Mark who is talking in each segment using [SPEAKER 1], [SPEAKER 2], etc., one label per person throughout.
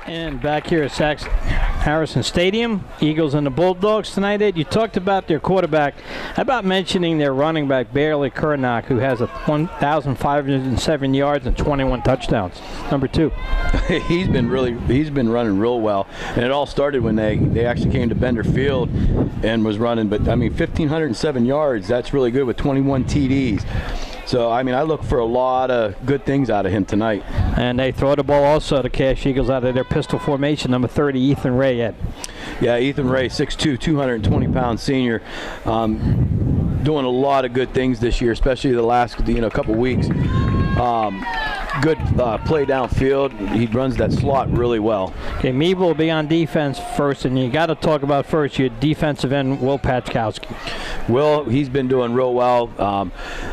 [SPEAKER 1] And back here at Harrison Stadium, Eagles and the Bulldogs tonight. Ed, you talked about their quarterback. How about mentioning their running back, Barely Kurnock, who has 1,507 yards and 21 touchdowns. Number 2.
[SPEAKER 2] He's been running real well, and it all started when they actually came to Bender Field and was running. But I mean, 1,507 yards. That's really good with 21 TDs. So, I mean, I look for a lot of good things out of him tonight. And
[SPEAKER 1] they throw the ball also to Cash Eagles out of their pistol formation. Number 30, Ethan Ray, Ed.
[SPEAKER 2] Yeah, Ethan Ray, 6'2", 220-pound senior. Doing a lot of good things this year, especially the last couple weeks. Good play downfield. He runs that slot really well.
[SPEAKER 1] Okay, Meadville will be on defense first, and you got to talk about first your defensive end, Will Paczkowski.
[SPEAKER 2] Will, he's been doing real well,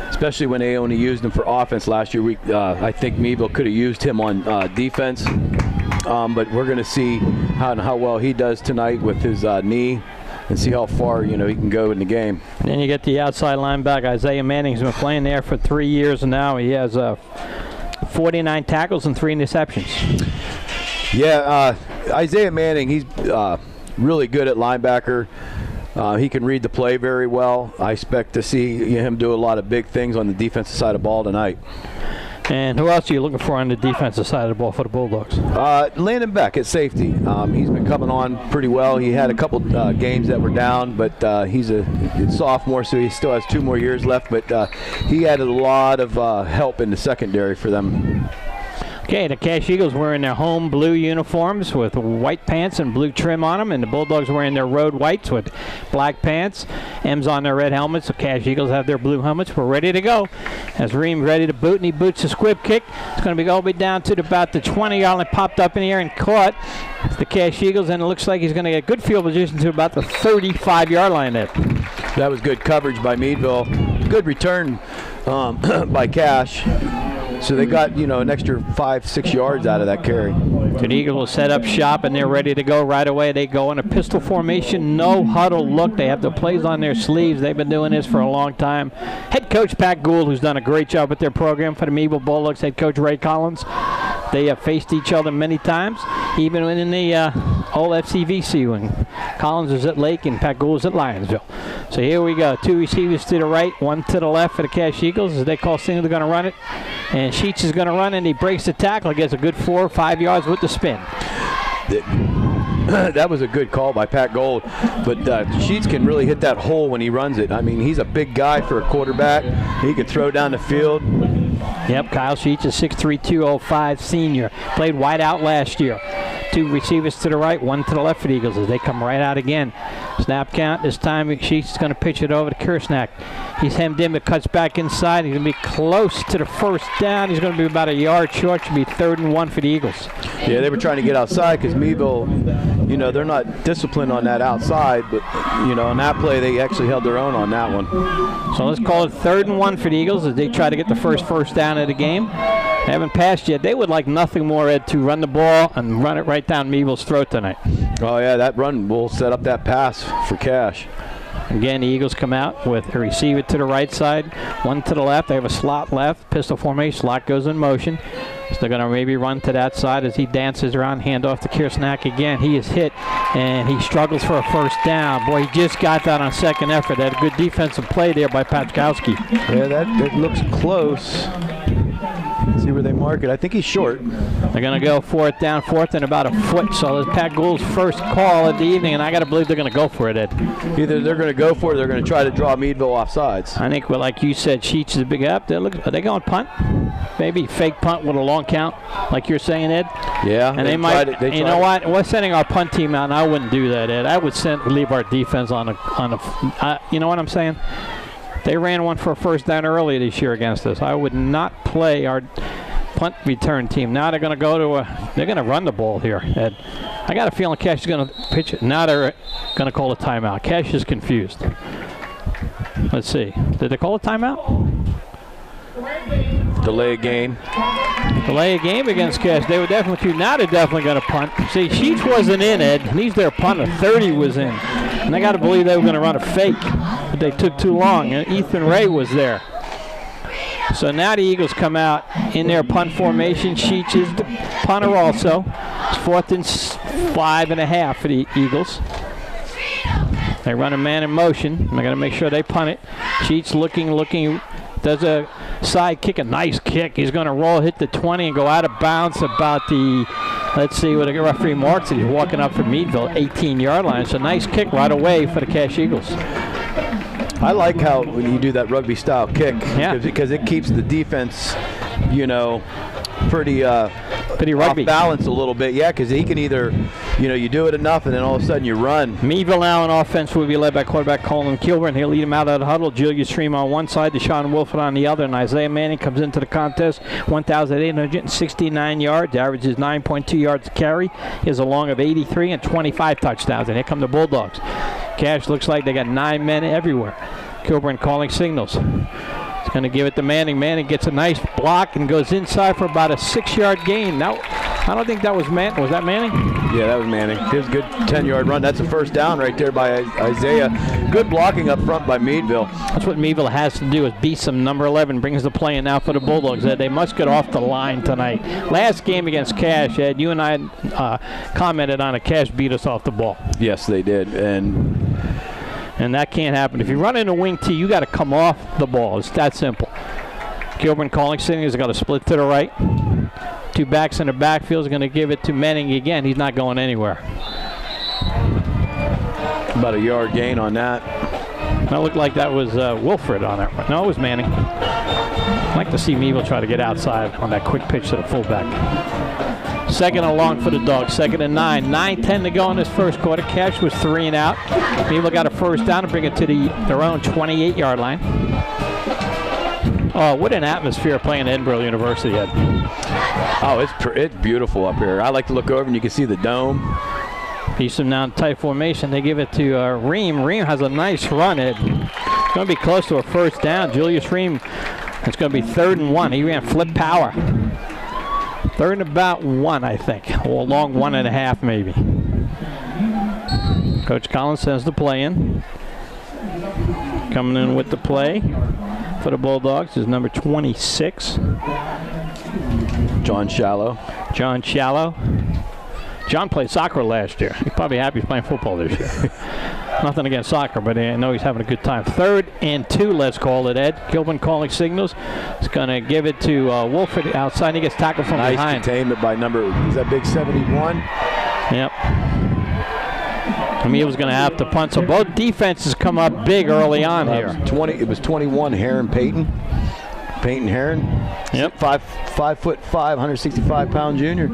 [SPEAKER 2] especially when they only used him for offense last year. I think Meadville could have used him on defense, but we're going to see how well he does tonight with his knee. And see how far he can go in the game.
[SPEAKER 1] And then you get the outside linebacker Isaiah Manning. He's been playing there for 3 years, and now he has 49 tackles and 3 interceptions.
[SPEAKER 2] Yeah, Isaiah Manning, he's really good at linebacker. He can read the play very well. I expect to see him do a lot of big things on the defensive side of the ball tonight.
[SPEAKER 1] And who else are you looking for on the defensive side of the ball for the Bulldogs?
[SPEAKER 2] Landon Beck at safety. He's been coming on pretty well. He had a couple games that were down, but he's a sophomore, so he still has 2 more years left. But he added a lot of help in the secondary for them.
[SPEAKER 1] Okay, the Cash Eagles wearing their home blue uniforms with white pants and blue trim on them, and the Bulldogs wearing their road whites with black pants. M's on their red helmets, so Cash Eagles have their blue helmets. We're ready to go. As Ream ready to boot, and he boots a squib kick. It's going to be all the way down to about the 20-yard line, popped up in the air and caught. It's the Cash Eagles, and it looks like he's going to get good field position to about the 35-yard line there.
[SPEAKER 2] That was good coverage by Meadville. Good return by Cash. So they got, an extra 5-6 yards out of that carry.
[SPEAKER 1] The Eagles will set up shop, and they're ready to go right away. They go in a pistol formation, no huddle look. They have the plays on their sleeves. They've been doing this for a long time. Head coach Pat Gould, who's done a great job with their program for the Meadville Bulldogs. Head coach Ray Collins. They have faced each other many times, even in the old FCVC when Collins was at Lake and Pat Gould was at Lyonsville. So here we go. 2 receivers to the right, 1 to the left for the Cash Eagles. As they call Singer, they're going to run it. And Sheets is going to run, and he breaks the tackle. Gets a good 4 or 5 yards with the spin.
[SPEAKER 2] That was a good call by Pat Gould. But Sheets can really hit that hole when he runs it. I mean, he's a big guy for a quarterback. He can throw down the field.
[SPEAKER 1] Yep, Kyle Sheets is 6'3", 205 senior. Played wide out last year. 2 receivers to the right, 1 to the left for the Eagles as they come right out again. Snap count. This time Sheets is going to pitch it over to Kersnack. He's hemmed in but cuts back inside. He's going to be close to the first down. He's going to be about a yard short. Should be 3rd and 1 for the Eagles.
[SPEAKER 2] Yeah, they were trying to get outside because Meadville, they're not disciplined on that outside. But, on that play, they actually held their own on that one.
[SPEAKER 1] So let's call it 3rd and 1 for the Eagles as they try to get the first down of the game. They haven't passed yet. They would like nothing more, Ed, to run the ball and run it right down Meadville's throat tonight.
[SPEAKER 2] Oh, yeah, that run will set up that pass for Cash.
[SPEAKER 1] Again, the Eagles come out with a receiver to the right side, 1 to the left. They have a slot left, pistol formation. Slot goes in motion. So they're going to maybe run to that side as he dances around, handoff to Kersnack again. He is hit, and he struggles for a first down. Boy, he just got that on second effort. That a good defensive play there by Paczkowski.
[SPEAKER 2] Yeah, that looks close. See where they mark it. I think he's short.
[SPEAKER 1] They're going to go 4th down, 4th and about a foot. So that's Pat Gould's first call of the evening, and I got to believe they're going to go for it, Ed.
[SPEAKER 2] Either they're going to go for it or they're going to try to draw Meadville off sides.
[SPEAKER 1] I think, like you said, Sheets is a big up. Are they going punt? Maybe fake punt with a long count, like you're saying, Ed?
[SPEAKER 2] Yeah.
[SPEAKER 1] And they might. You know what? We're sending our punt team out, and I wouldn't do that, Ed. I would leave our defense on a you know what I'm saying? They ran one for a first down earlier this year against us. I would not play our punt return team. Now they're going to go to they're going to run the ball here, Ed. I got a feeling Cash is going to pitch it. Now they're going to call a timeout. Cash is confused. Let's see. Did they call a timeout?
[SPEAKER 2] Delay a game.
[SPEAKER 1] Delay a game against Cash. They were definitely now they're definitely going to punt. See, Sheets wasn't in, Ed. And he's their punter. 30 was in. And I got to believe they were going to run a fake. But they took too long. And Ethan Ray was there. So now the Eagles come out in their punt formation. Sheets is the punter also. It's 4th and 5.5 for the Eagles. They run a man in motion. They're going to make sure they punt it. Sheets looking, does a side kick, a nice kick. He's going to roll, hit the 20, and go out of bounds about the, let's see what the referee marks. He's walking up from Meadville, 18-yard line. It's a nice kick right away for the Cache Eagles.
[SPEAKER 2] I like how when you do that rugby-style kick,
[SPEAKER 1] yeah,
[SPEAKER 2] because it keeps the defense, you know, pretty
[SPEAKER 1] rugby
[SPEAKER 2] off balance a little bit. Yeah, because he can either, you know, you do it enough and then all of a sudden you run.
[SPEAKER 1] Meadville now on offense will be led by quarterback Colin Kilburn. He'll lead him out of the huddle. Julius Stream on one side, Deshaun Wolford on the other, and Isaiah Manning comes into the contest. 1,869 yards, averages 9.2 yards a carry. He has a long of 83 and 25 touchdowns. And here come the Bulldogs. Cache looks like they got 9 men everywhere. Kilburn calling signals. He's going to give it to Manning. Manning gets a nice block and goes inside for about a 6-yard gain. Now, I don't think that was Manning. Was that Manning?
[SPEAKER 2] Yeah, that was Manning. Here's a good 10-yard run. That's a first down right there by Isaiah. Good blocking up front by Meadville.
[SPEAKER 1] That's what Meadville has to do, is beat some number 11. Brings the play in now for the Bulldogs. They must get off the line tonight. Last game against Cache, Ed, you and I commented on it. Cache beat us off the ball.
[SPEAKER 2] Yes, they did.
[SPEAKER 1] And that can't happen. If you run in a wing T, you got to come off the ball. It's that simple. Kilburn calling signals. He's got to split to the right. 2 backs in the backfield. Is going to give it to Manning again. He's not going anywhere.
[SPEAKER 2] About a yard gain on that.
[SPEAKER 1] That looked like that was Wilfred on that one. No, it was Manning. I'd like to see Meadville try to get outside on that quick pitch to the fullback. 2nd and long for the Dogs. 2nd and 9. 9:10 to go in this first quarter. Cache was 3 and out. Meadville got a first down to bring it to their own 28-yard line. Oh, what an atmosphere playing at Edinburgh University, Ed.
[SPEAKER 2] Oh, it's beautiful up here. I like to look over and you can see the dome.
[SPEAKER 1] Piece them now in tight formation. They give it to Ream. Ream has a nice run. It's going to be close to a first down. Julius Ream, it's going to be 3rd and 1. He ran flip power. 3rd and about 1, I think. Or a long 1.5 maybe. Coach Collins sends the play in. Coming in with the play for the Bulldogs is number 26.
[SPEAKER 2] John Shallow.
[SPEAKER 1] John Shallow. John played soccer last year. He's probably happy he's playing football this year. Nothing against soccer, but I know he's having a good time. 3rd and 2, let's call it, Ed. Kilburn calling signals. He's going to give it to Wolford outside. He gets tackled from behind.
[SPEAKER 2] Nice containment by number, is that big 71?
[SPEAKER 1] Yep. I mean, he was going to have to punt. So both defenses come up big early on here.
[SPEAKER 2] It was 21, Heron Peyton. Peyton Heron.
[SPEAKER 1] Yep.
[SPEAKER 2] 5'5", 165-pound junior.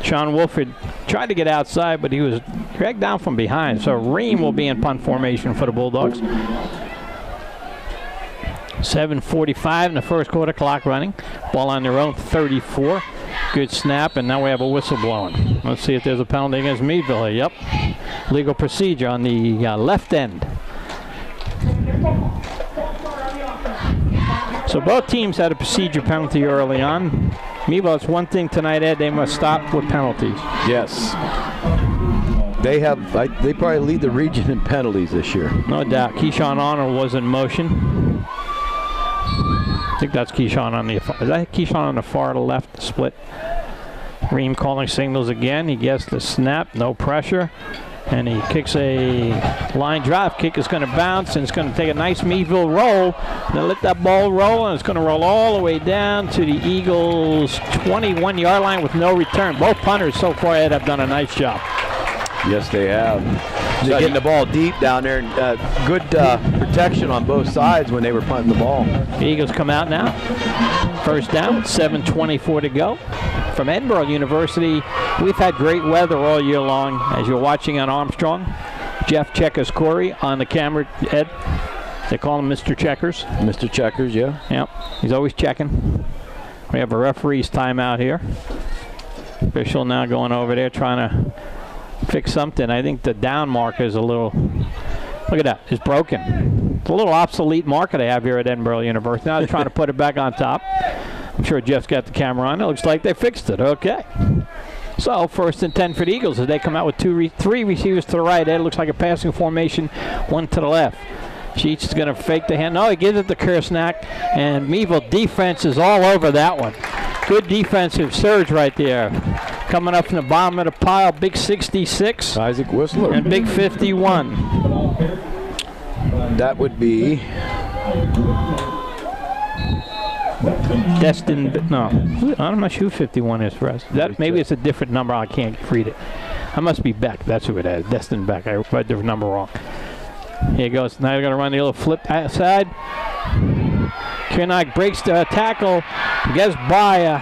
[SPEAKER 1] Sean Wolford tried to get outside, but he was dragged down from behind. So Ream will be in punt formation for the Bulldogs. 7:45 in the first quarter, clock running. Ball on their own 34. Good snap, and now we have a whistle blowing. Let's see if there's a penalty against Meadville here. Yep. Legal procedure on the left end. So both teams had a procedure penalty early on. Meadville, it's one thing tonight, Ed. They must stop with penalties.
[SPEAKER 2] Yes. They probably lead the region in penalties this year.
[SPEAKER 1] No doubt. Keyshawn Arnold was in motion. I think that's Keyshawn on the far. Is that Keyshawn on the far left split? Ream calling signals again. He gets the snap, no pressure. And he kicks a line drive kick. It's going to bounce, and it's going to take a nice Meadville roll. Then let that ball roll, and it's going to roll all the way down to the Eagles' 21-yard line with no return. Both punters so far, Ed, have done a nice job.
[SPEAKER 2] Yes, they have. They're getting the ball deep down there. And, good protection on both sides when they were punting the ball.
[SPEAKER 1] The Eagles come out now. First down, 7:24 to go. From Edinburgh University, we've had great weather all year long. As you're watching on Armstrong, Jeff Checkers Corey on the camera, Ed. They call him Mr. Checkers.
[SPEAKER 2] Mr. Checkers, yeah.
[SPEAKER 1] Yep, he's always checking. We have a referee's timeout here. Official now going over there trying to fix something. I think the down marker is a little, look at that, it's broken. It's a little obsolete marker they have here at Edinburgh University. Now they're trying to put it back on top. I'm sure Jeff's got the camera on. It looks like they fixed it. Okay. So 1st and 10 for the Eagles as they come out with three receivers to the right. It looks like a passing formation, one to the left. Sheets is going to fake the hand. No, he gives it to Kersnack, and Meadville defense is all over that one. Good defensive surge right there. Coming up from the bottom of the pile, big 66.
[SPEAKER 2] Isaac Whistler.
[SPEAKER 1] And big 51.
[SPEAKER 2] That would be
[SPEAKER 1] Destin. No, I'm not sure who 51 is for us. That maybe it's a different number. I can't read it. I must be Beck. That's who it is. Destin Beck. I read the number wrong. Here he goes. Now you're going to run the little flip outside. Conneaut breaks the tackle. Gets by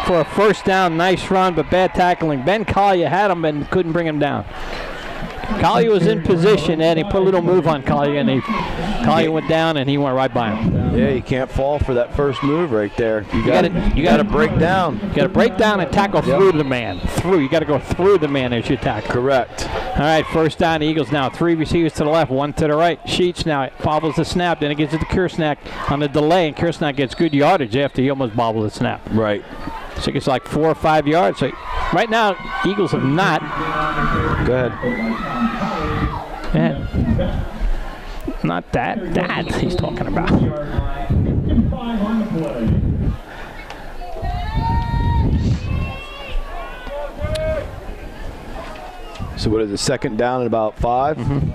[SPEAKER 1] for a first down. Nice run, but bad tackling. Ben Collier had him and couldn't bring him down. Collier was in position, and he put a little move on Collier, and Collier went down, and he went right by him.
[SPEAKER 2] Yeah, you can't fall for that first move right there. You got to break down.
[SPEAKER 1] You got to break down and tackle through the man. You got to go through the man as you tackle.
[SPEAKER 2] Correct.
[SPEAKER 1] All right, first down, Eagles now. 3 receivers to the left, 1 to the right. Sheets now bobbles the snap, then it gives it to Kersnack on the delay, and Kersnack gets good yardage after he almost bobbled the snap.
[SPEAKER 2] Right.
[SPEAKER 1] So it gets like 4 or 5 yards. So right now, Eagles have not.
[SPEAKER 2] Go ahead.
[SPEAKER 1] Not that he's talking about.
[SPEAKER 2] So what is it, second down at about 5?
[SPEAKER 1] Mm-hmm.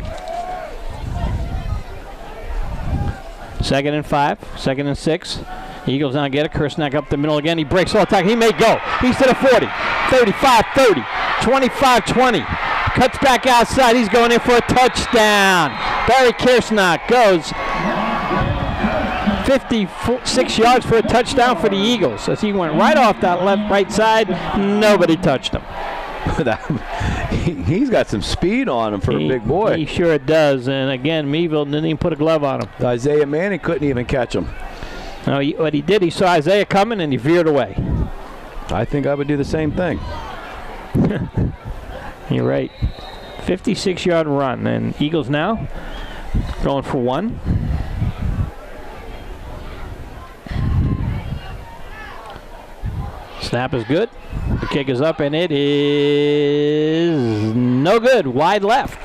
[SPEAKER 1] 2nd and 5, 2nd and 6. Eagles now get it. Kersnack up the middle again. He breaks all attack. He may go. He's to the 40, 35, 30, 25, 20. Cuts back outside. He's going in for a touchdown. Barry Kersnack goes 56 yards for a touchdown for the Eagles. As he went right off that right side, nobody touched him.
[SPEAKER 2] He's got some speed on him for a big boy.
[SPEAKER 1] He sure does. And again, Meadville didn't even put a glove on him.
[SPEAKER 2] Isaiah Manning couldn't even catch him.
[SPEAKER 1] No, what he did, he saw Isaiah coming and he veered away.
[SPEAKER 2] I think I would do the same thing.
[SPEAKER 1] You're right. 56-yard run. And Eagles now going for 1. Snap is good. The kick is up, and it is no good. Wide left.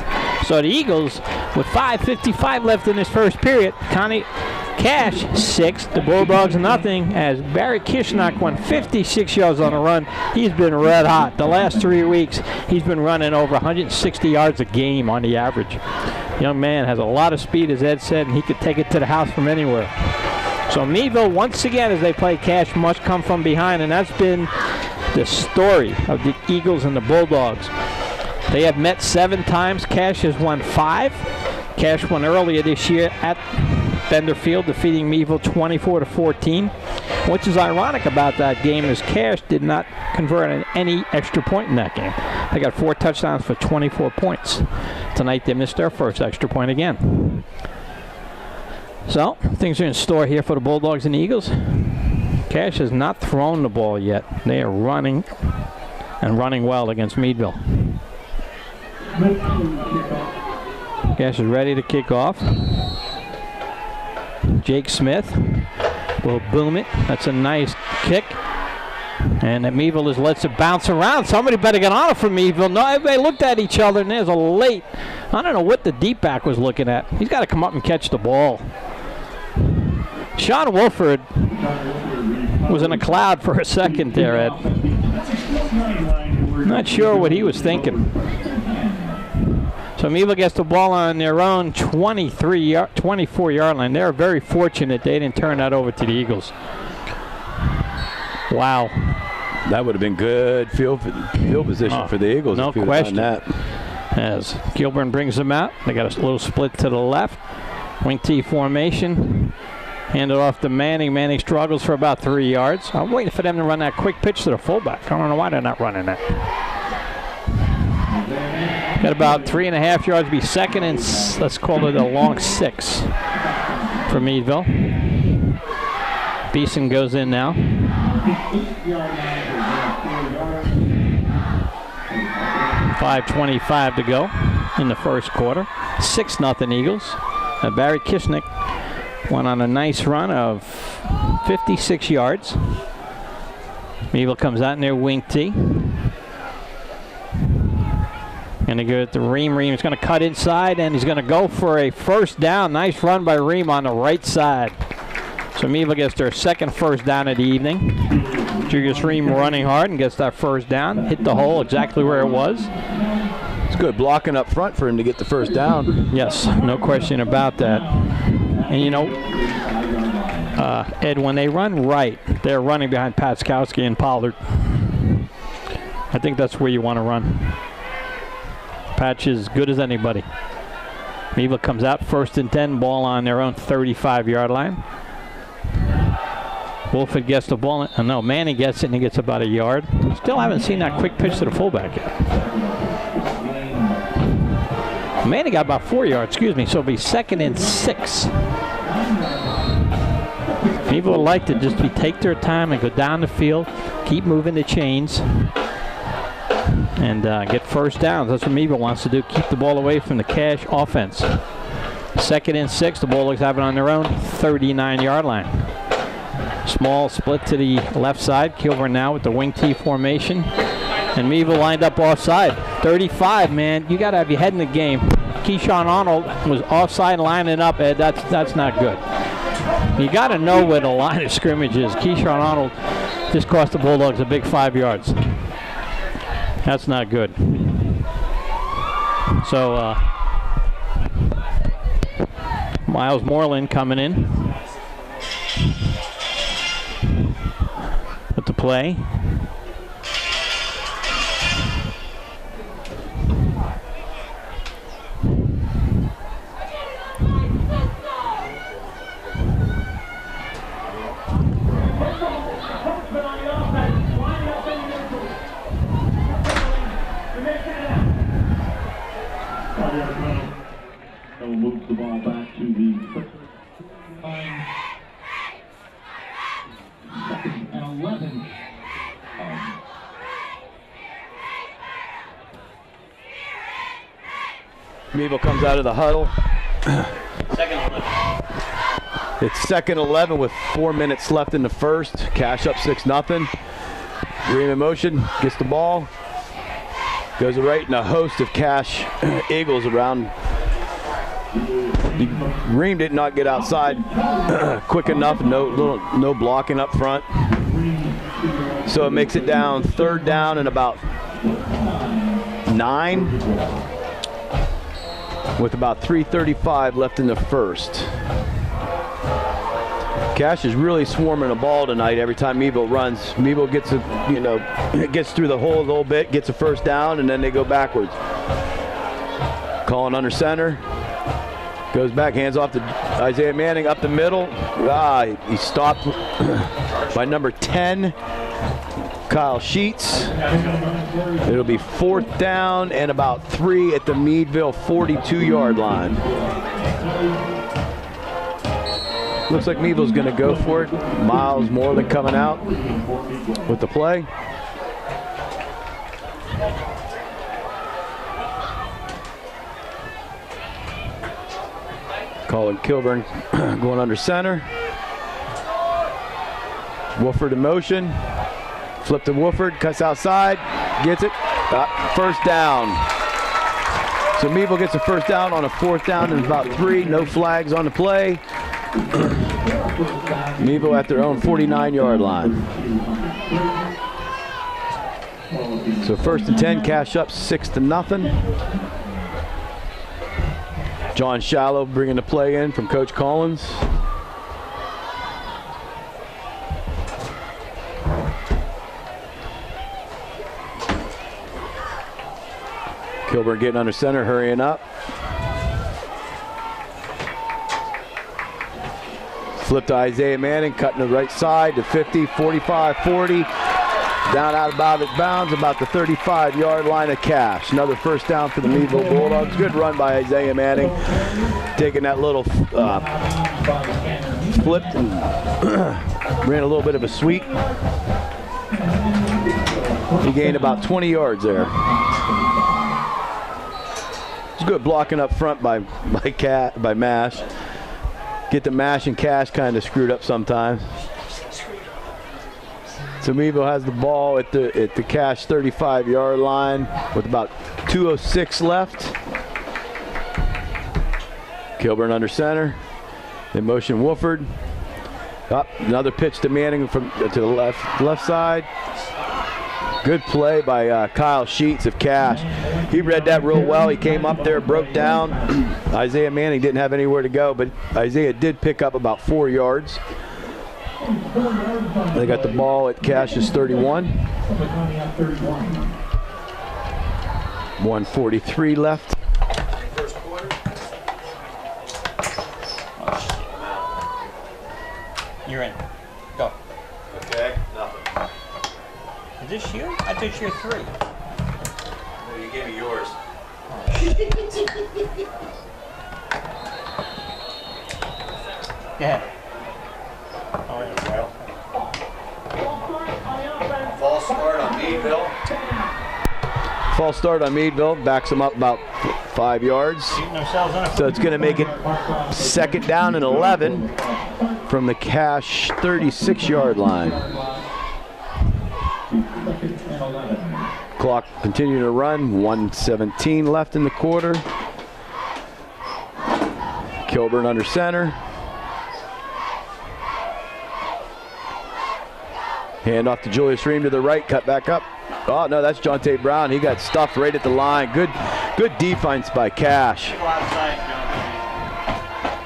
[SPEAKER 1] So the Eagles, with 5:55 left in this first period, Connie Cash 6, the Bulldogs nothing, as Barry Kersnack won 56 yards on a run. He's been red hot. The last 3 weeks, he's been running over 160 yards a game on the average. Young man has a lot of speed, as Ed said, and he could take it to the house from anywhere. So Meadville, once again, as they play Cash, must come from behind, and that's been the story of the Eagles and the Bulldogs. They have met 7 times. Cash has won 5. Cash won earlier this year at Bender Field, defeating Meadville 24-14. Which is ironic about that game is Cash did not convert any extra point in that game. They got 4 touchdowns for 24 points. Tonight they missed their first extra point again. So things are in store here for the Bulldogs and the Eagles. Cash has not thrown the ball yet. They are running and running well against Meadville. Cash is ready to kick off. Jake Smith will boom it. That's a nice kick. And Meadville just lets it bounce around. Somebody better get on it from Meadville. No, everybody looked at each other, and there's a late. I don't know what the deep back was looking at. He's got to come up and catch the ball. Sean Wolford was in a cloud for a second there, Ed. Not sure what he was thinking. So Meadville gets the ball on their own 24-yard line. They're very fortunate they didn't turn that over to the Eagles. Wow.
[SPEAKER 2] That would have been good field position for the Eagles.
[SPEAKER 1] No question. That. As Gilburn brings them out, they got a little split to the left. Wing T formation. Hand it off to Manning. Manning struggles for about 3 yards. I'm waiting for them to run that quick pitch to the fullback. I don't know why they're not running that. Got about 3.5 yards to be second, and let's call it a long 6 for Meadville. Beeson goes in now. 5:25 to go in the first quarter. 6-0 Eagles. Barry Kersnack went on a nice run of 56 yards. Meadville comes out in their wing tee. And Going to go to Ream. Ream's going to cut inside, and he's going to go for a first down. Nice run by Ream on the right side. So Meadville gets their second first down of the evening. Julius Ream running hard and gets that first down. Hit the hole exactly where it was.
[SPEAKER 2] It's good blocking up front for him to get the first down.
[SPEAKER 1] Yes, no question about that. And you know, Ed, when they run right, they're running behind Patskowski and Pollard. I think that's where you want to run. Patch is good as anybody. Meadville comes out 1st and 10, ball on their own 35-yard line. Wolford gets the ball. No, Manning gets it, and he gets about a yard. Still haven't seen that quick pitch to the fullback yet. Manning got about 4 yards, excuse me, so it'll be 2nd and 6. People would like to just take their time and go down the field, keep moving the chains, and get first downs. That's what Meadville wants to do, keep the ball away from the Cash offense. 2nd and 6, the Bulldogs have it on their own 39-yard line. Small split to the left side. Kilburn now with the wing T formation. And Meadville lined up offside. 35, man. You got to have your head in the game. Keyshawn Arnold was offside lining up, Ed. That's not good. You got to know where the line of scrimmage is. Keyshawn Arnold just cost the Bulldogs a big 5 yards. That's not good. So, Miles Moreland coming in with the play.
[SPEAKER 3] Moves the ball back to the 2nd and 11.
[SPEAKER 2] Meadville comes out of the huddle.
[SPEAKER 1] 2nd and 11.
[SPEAKER 2] It's 2nd and 11 with 4 minutes left in the first. Cash up 6-0. Ream in motion, gets the ball. Goes right in a host of Cash Eagles around. Ream did not get outside quick enough. No blocking up front. So it makes it down 3rd down and about 9 with about 3:35 left in the first. Cash is really swarming the ball tonight. Every time Meadville runs, Meadville gets gets through the hole a little bit, gets a first down, and then they go backwards. Calling under center. Goes back, hands off to Isaiah Manning up the middle. He stopped by number 10, Kyle Sheets. It'll be 4th down and about 3 at the Meadville 42-yard line. Looks like Meadville's going to go for it. Miles Moreland coming out with the play. Colin Kilburn going under center. Wolford in motion. Flip to Wolford, cuts outside, gets it. First down. So Meadville gets a first down on a 4th down and about 3. No flags on the play. Meadville at their own 49-yard line. So 1st and 10, Cash up 6-0. John Shallow bringing the play in from Coach Collins. Kilburn getting under center, hurrying up. Flip to Isaiah Manning, cutting the right side to 50, 45, 40. Down out about its bounds, about the 35-yard line of Cash. Another first down for the Meadville Bulldogs. Good run by Isaiah Manning. Taking that little flip and ran a little bit of a sweep. He gained about 20 yards there. It's good blocking up front by Mash. Get the Mash and Cash kind of screwed up sometimes. So Meadville has the ball at the Cache 35-yard line with about 2:06 left. Kilburn under center. In motion Wolford. Up, another pitch to Manning to the left side. Good play by Kyle Sheets of Cache. He read that real well. He came up there, broke down. Isaiah Manning didn't have anywhere to go, but Isaiah did pick up about 4 yards. They got the ball at Cache's 31. 1:43 left.
[SPEAKER 4] First quarter.
[SPEAKER 1] You're in. Go.
[SPEAKER 4] Okay, nothing.
[SPEAKER 1] Is this you? I thought you were 3.
[SPEAKER 4] Well, you gave me yours.
[SPEAKER 1] Yeah.
[SPEAKER 4] False start on Meadville.
[SPEAKER 2] False start on Meadville. Backs them up about 5 yards. So it's going to make it 2nd down and 11 from the Cache 36-yard line. Clock continuing to run. 1:17 left in the quarter. Kilburn under center. Hand off to Julius Ream to the right, cut back up. Oh no, that's Jonte Brown. He got stuffed right at the line. Good defense by Cache.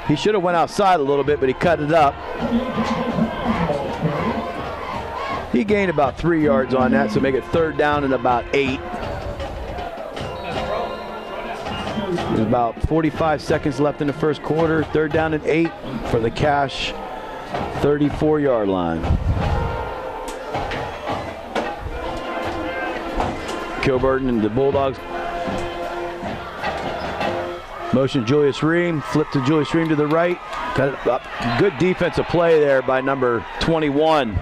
[SPEAKER 2] He should have went outside a little bit, but he cut it up. He gained about 3 yards on that, so make it 3rd down and about 8. There's about 45 seconds left in the first quarter. 3rd down and 8 for the Cache 34-yard line. Kilburn and the Bulldogs. Motion Julius Ream, flip to Julius Ream to the right. Cut it up. Good defensive play there by number 21.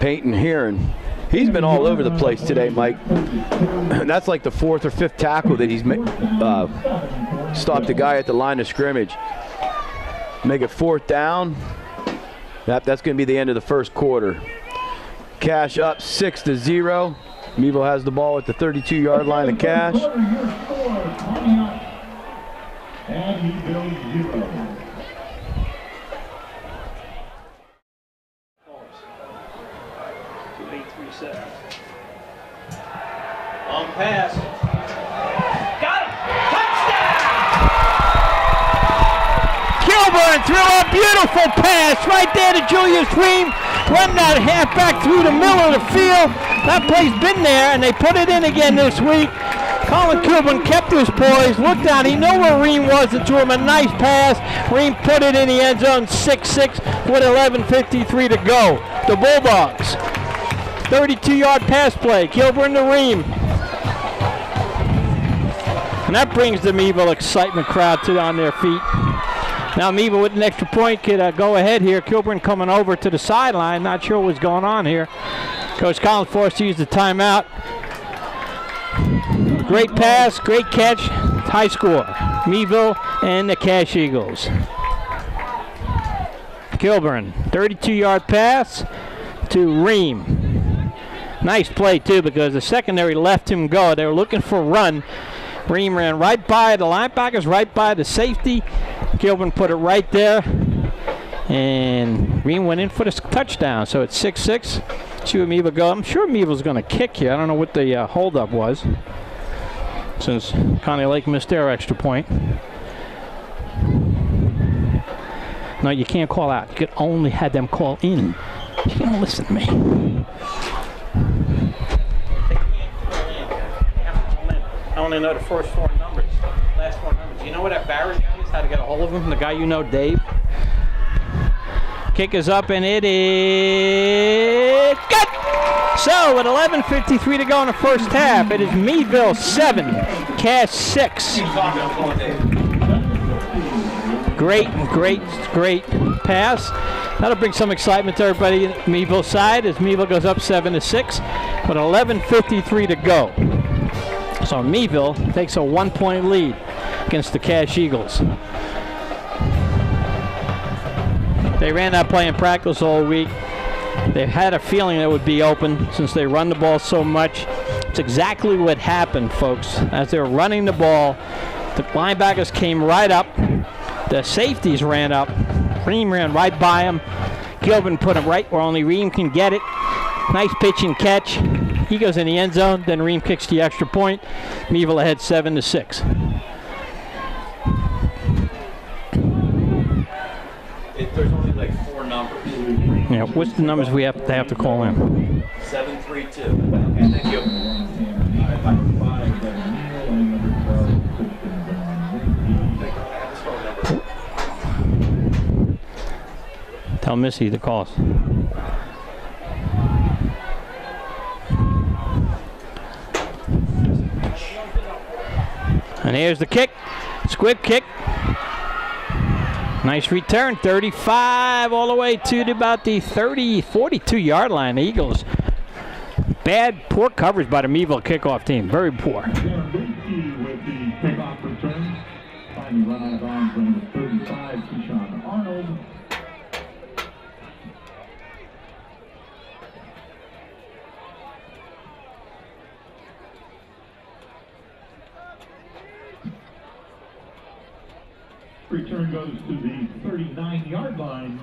[SPEAKER 2] Peyton Heron. He's been all over the place today, Mike. And that's like the 4th or 5th tackle that he's stopped a guy at the line of scrimmage. Make it 4th down. That's going to be the end of the first quarter. Cache up 6-0. Meadville has the ball at the 32-yard line of Cache.
[SPEAKER 1] Long pass. Got him! Touchdown! Kilburn threw a beautiful pass right there to Julius Ream. Run that halfback through the middle of the field. That play's been there, and they put it in again this week. Colin Kilburn kept his poise, looked down. He knew where Ream was and threw him a nice pass. Ream put it in the end zone, 6-6 with 11:53 to go. The Bulldogs. 32-yard pass play. Kilburn to Ream. And that brings the Meadville excitement crowd on their feet. Now Meadville with an extra point could go ahead here. Kilburn coming over to the sideline. Not sure what's going on here. Coach Collins forced to use the timeout. Great pass, great catch, high score. Meadville and the Cache Eagles. Kilburn, 32-yard pass to Ream. Nice play too, because the secondary left him go. They were looking for a run. Ream ran right by the linebackers, right by the safety. Kilburn put it right there, and Ream went in for the touchdown. So it's 6-6. See where Meadville go. I'm sure Meadville's going to kick here. I don't know what the holdup was, since Connie Lake missed their extra point. No, you can't call out. You could only have them call in. You don't listen to me. I only know the first 4 numbers, last 4 numbers. You know what that Barry guy is? How to get a hold of him? The guy you know, Dave. Kick is up, and it is good. So with 11:53 to go in the first half, it is Meadville 7, Cache 6. Great pass. That'll bring some excitement to everybody at Meadville's side as Meadville goes up 7-6 with 11:53 to go. So Meadville takes a 1-point lead against the Cash Eagles. They ran that play in practice all week. They had a feeling it would be open since they run the ball so much. It's exactly what happened, folks. As they were running the ball, the linebackers came right up. The safeties ran up. Ream ran right by him. Gilbert put him right where only Ream can get it. Nice pitch and catch. He goes in the end zone. Then Ream kicks the extra point. Meadville ahead 7-6.
[SPEAKER 4] There's only like 4 numbers.
[SPEAKER 1] Yeah, what's the numbers we have to call in?
[SPEAKER 4] 732. Okay, thank you.
[SPEAKER 1] Tell Missy to call us. And here's the kick. Squib kick. Nice return. 35 all the way to about the 42-yard line. The Eagles. Poor coverage by the Meadville kickoff team. Very poor.
[SPEAKER 3] With the kickoff return. Finally run out of bounds for number 35, Keyshawn Arnold. Return goes to the 39-yard line.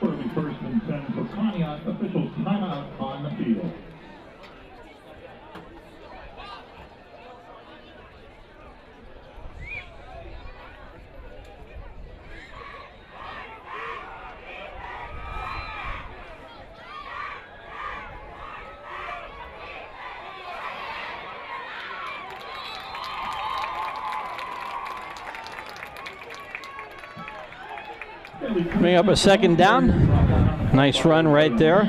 [SPEAKER 3] Early first and 10 for Conneaut. Officials timeout on the field.
[SPEAKER 1] Bring up a second down. Nice run right there.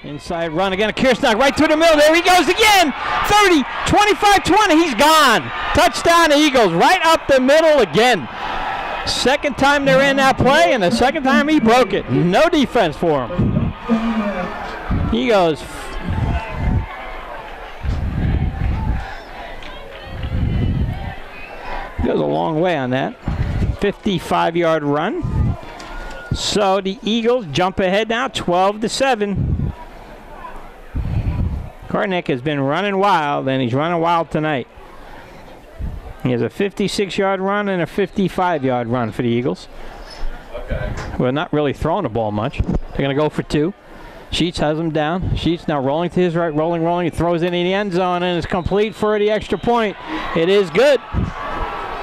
[SPEAKER 1] Inside run again. Kirchnock right through the middle. There he goes again. 30, 25, 20. He's gone. Touchdown Eagles. Right up the middle again. Second time they ran that play, and the second time he broke it. No defense for him. He goes. Goes a long way on that. 55-yard run. So the Eagles jump ahead now, 12-7. Karnick has been running wild, and he's running wild tonight. He has a 56-yard run and a 55-yard run for the Eagles.
[SPEAKER 4] Okay.
[SPEAKER 1] We're not really throwing the ball much. They're going to go for 2. Sheets has him down. Sheets now rolling to his right, rolling. He throws it in the end zone, and it's complete for the extra point. It is good.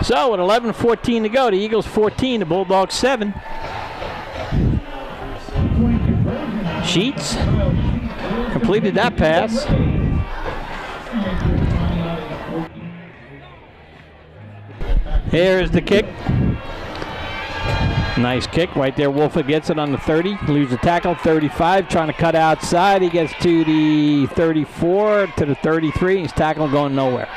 [SPEAKER 1] So with 11:14 to go, the Eagles 14, the Bulldogs 7. Sheets completed that pass. Here's the kick. Nice kick right there. Wolford gets it on the 30. Loses the tackle. 35 trying to cut outside. He gets to the 34, to the 33. He's tackled going nowhere.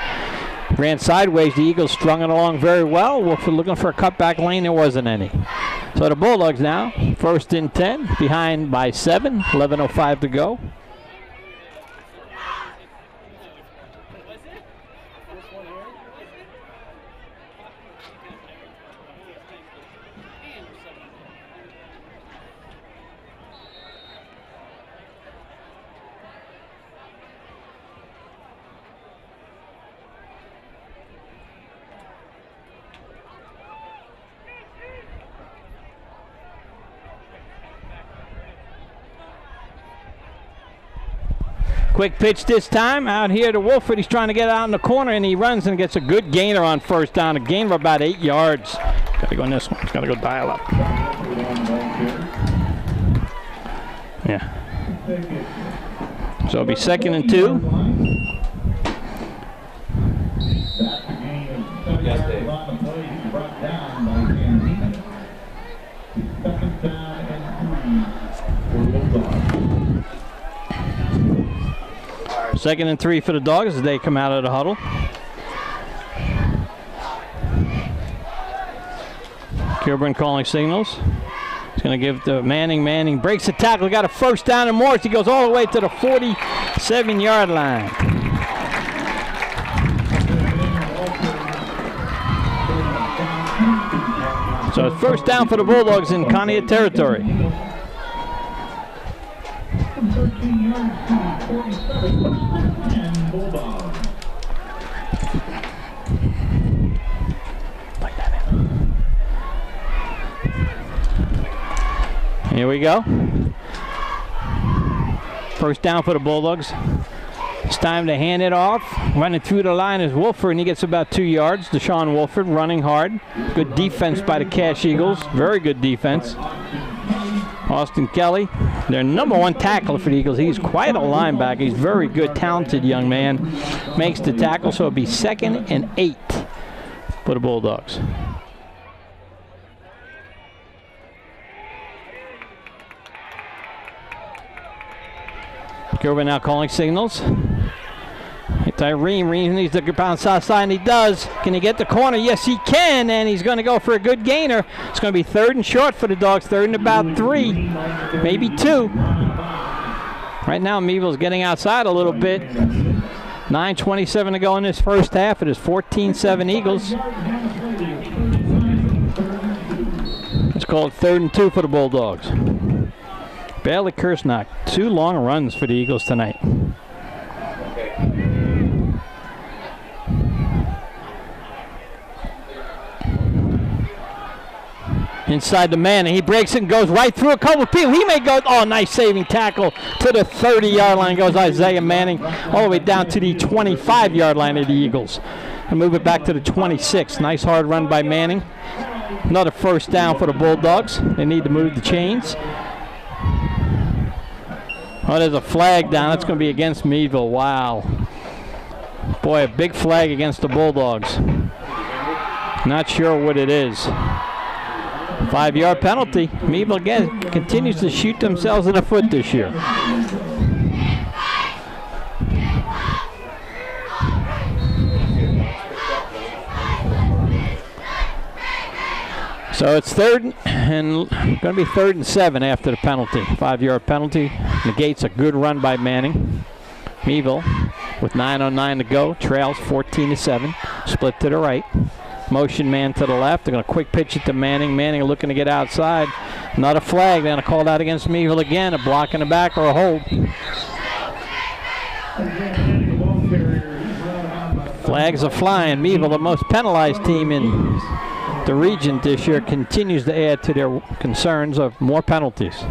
[SPEAKER 1] Ran sideways. The Eagles strung it along very well. Wolford looking for a cutback lane. There wasn't any. So the Bulldogs now, first and 10, behind by 7. 11:05 to go. Quick pitch this time out here to Wolford. He's trying to get out in the corner, and he runs and gets a good gainer on first down. A gain of about 8 yards. Got to go on this one. It's got to go dial up. Yeah. So it'll be 2nd and 2.
[SPEAKER 4] Yes, Dave.
[SPEAKER 1] Second and 3 for the Dogs as they come out of the huddle. Kilburn calling signals. He's going to give to Manning. Manning breaks the tackle. Got a first down and more. He goes all the way to the 47-yard line. So it's first down for the Bulldogs in Conneaut territory.
[SPEAKER 3] From 13 yards to 47, first and Bulldogs.
[SPEAKER 1] Here we go. First down for the Bulldogs. It's time to hand it off. Running through the line is Wolford, and he gets about 2 yards. Deshaun Wolford running hard. Good defense by the Cash Eagles. Very good defense. Austin Kelly, their number one tackler for the Eagles. He's quite a linebacker. He's very good, talented young man. Makes the tackle, so it'll be 2nd and 8 for the Bulldogs. Kilburn now calling signals. Ream needs to get on the south side, and he does. Can he get the corner? Yes, he can, and he's going to go for a good gainer. It's going to be 3rd and short for the Dogs, 3rd and about 3, maybe 2. Right now, Meadville's getting outside a little bit. 9:27 to go in this first half. It is 14-7 Eagles. It's called 3rd and 2 for the Bulldogs. Bailey Kersnock, 2 long runs for the Eagles tonight. Inside the man, and he breaks it and goes right through a couple of people. He may go, oh, nice saving tackle to the 30-yard line. Goes Isaiah Manning all the way down to the 25-yard line of the Eagles. And move it back to the 26. Nice hard run by Manning. Another first down for the Bulldogs. They need to move the chains. Oh, there's a flag down. That's going to be against Meadville. Wow. Boy, a big flag against the Bulldogs. Not sure what it is. 5-yard penalty. Meadville again continues to shoot themselves in the foot this year. So it's 3rd and going to be 3rd and 7 after the penalty. 5-yard penalty negates a good run by Manning. Meadville with 9:09 to go trails 14-7. Split to the right. Motion man to the left. They're going to quick pitch it to Manning. Manning looking to get outside. Not a flag. They're going to call that against Meadville again. A block in the back or a hold. Flags are flying. Meadville, the most penalized team in the region this year, continues to add to their concerns of more penalties.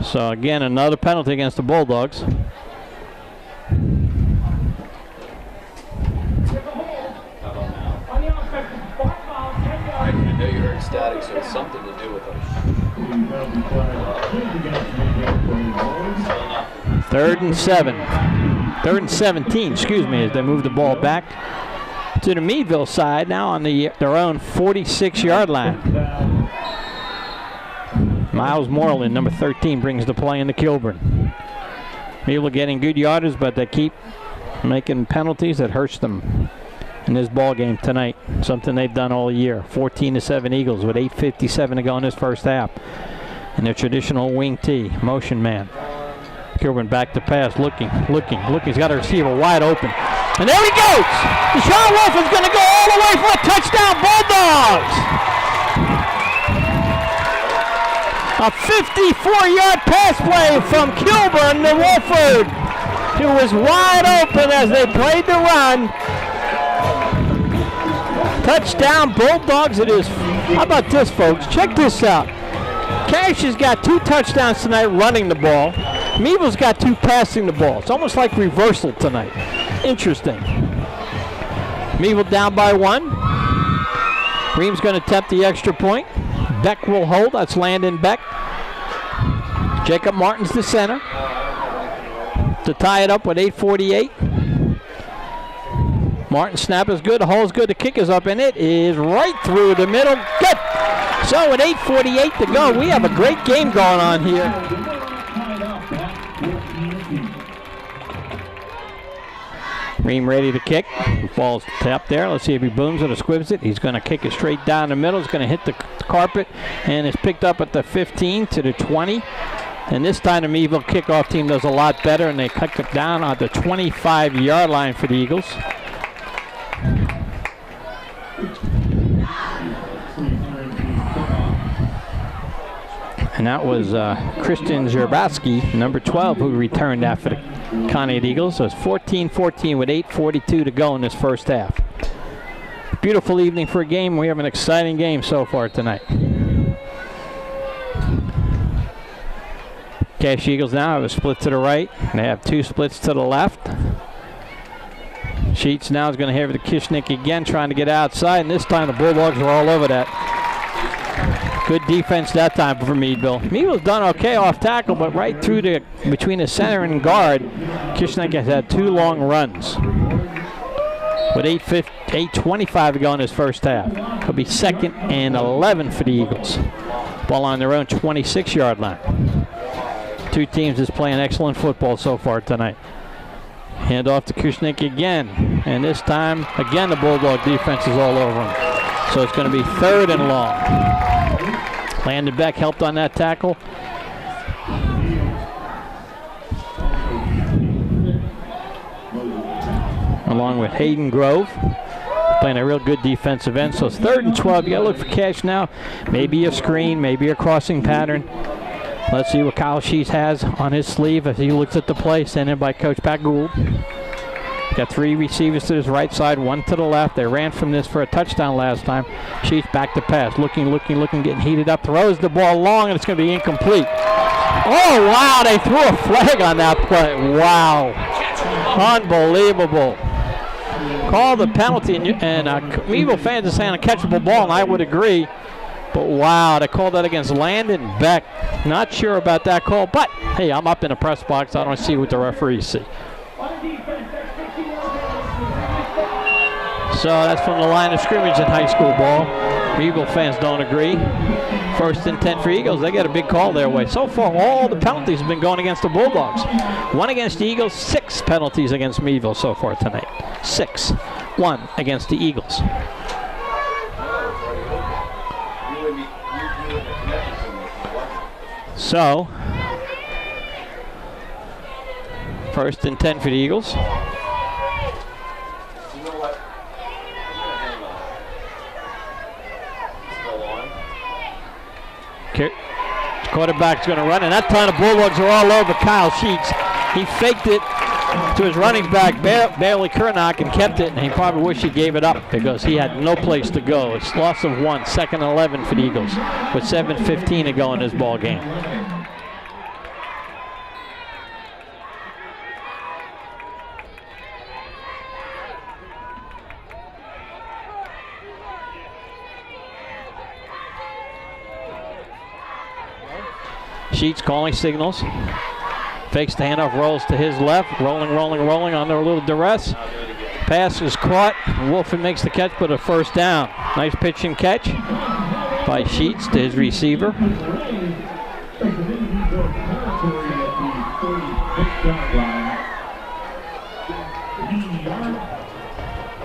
[SPEAKER 1] So again, another penalty against the Bulldogs.
[SPEAKER 4] I know you're ecstatic, so it's something to do with them.
[SPEAKER 1] 3rd and 7. 3rd and 17, excuse me, as they move the ball back to the Meadville side now on their own 46-yard line. Miles Moreland, number 13, brings the play into Kilburn. Meadville getting good yardage, but they keep making penalties that hurts them in this ball game tonight. Something they've done all year. 14-7 Eagles with 8:57 to go in this first half. And their traditional wing T, motion man. Kilburn back to pass, looking. He's got a receiver wide open. And there he goes! Deshaun Wolford's going to go all the way for a touchdown, Bulldogs! A 54-yard pass play from Kilburn to Wolford, who was wide open as they played the run. Touchdown, Bulldogs it is. How about this, folks? Check this out. Cash has got 2 touchdowns tonight running the ball. Meadville's got 2 passing the ball. It's almost like reversal tonight. Interesting. Meadville down by 1. Ream's going to attempt the extra point. Beck will hold. That's Landon Beck. Jacob Martin's the center to tie it up with 8:48. Martin snap is good. The hole is good. The kick is up, and it is right through the middle. Good. So with 8:48 to go, we have a great game going on here. Marin ready to kick. Ball's tapped there. Let's see if he booms it or squibs it. He's going to kick it straight down the middle. It's going to hit the carpet and is picked up at the 15 to the 20. And this time the Meadville kickoff team does a lot better, and they kick it down on the 25-yard line for the Eagles. And that was Christian Zerbatsky, number 12, who returned after the Conneaut Eagles. So it's 14-14 with 8:42 to go in this first half. Beautiful evening for a game. We have an exciting game so far tonight. Cash Eagles now have a split to the right. They have two splits to the left. Sheets now is going to have the Kishnick again, trying to get outside, and this time the Bulldogs are all over that. Good defense that time for Meadville. Meadville's done okay off tackle, but right through between the center and guard, Kishnick has had two long runs. With 8:25 to go in his first half. It'll be 2nd and 11 for the Eagles. Ball on their own 26-yard line. Two teams is playing excellent football so far tonight. Hand off to Kushnick again. And this time, again, the Bulldog defense is all over him. So it's going to be 3rd and long. Landon Beck helped on that tackle. Along with Hayden Grove. Playing a real good defensive end. So it's 3rd and 12. You got to look for Cash now. Maybe a screen, maybe a crossing pattern. Let's see what Kyle Sheets has on his sleeve as he looks at the play, sent in by Coach Pat Gould. Got 3 receivers to his right side, 1 to the left. They ran from this for a touchdown last time. Sheets back to pass, looking, getting heated up. Throws the ball long, and it's going to be incomplete. Oh, wow, they threw a flag on that play. Wow. Unbelievable. Call the penalty, and Meadville fans are saying a catchable ball, and I would agree. But wow, they called that against Landon Beck. Not sure about that call, but hey, I'm up in the press box. I don't see what the referees see. So that's from the line of scrimmage in high school ball. Meadville fans don't agree. 1st and 10 for Eagles. They got a big call their way. So far, all the penalties have been going against the Bulldogs. 1 against the Eagles, 6 penalties against Meadville so far tonight. 6. 1 against the Eagles. So, 1st and 10 for the Eagles. Quarterback's going to run, and that time the Bulldogs are all over Kyle Sheets. He faked it to his running back, Bailey Kernock, and kept it, and he probably wished he gave it up because he had no place to go. It's loss of 1, 2nd and 11 for the Eagles with 7:15 to go in this ball game. Sheets calling signals. Fakes the handoff, rolls to his left. Rolling under a little duress. Pass is caught. Wolfen makes the catch, but a first down. Nice pitch and catch by Sheets to his receiver.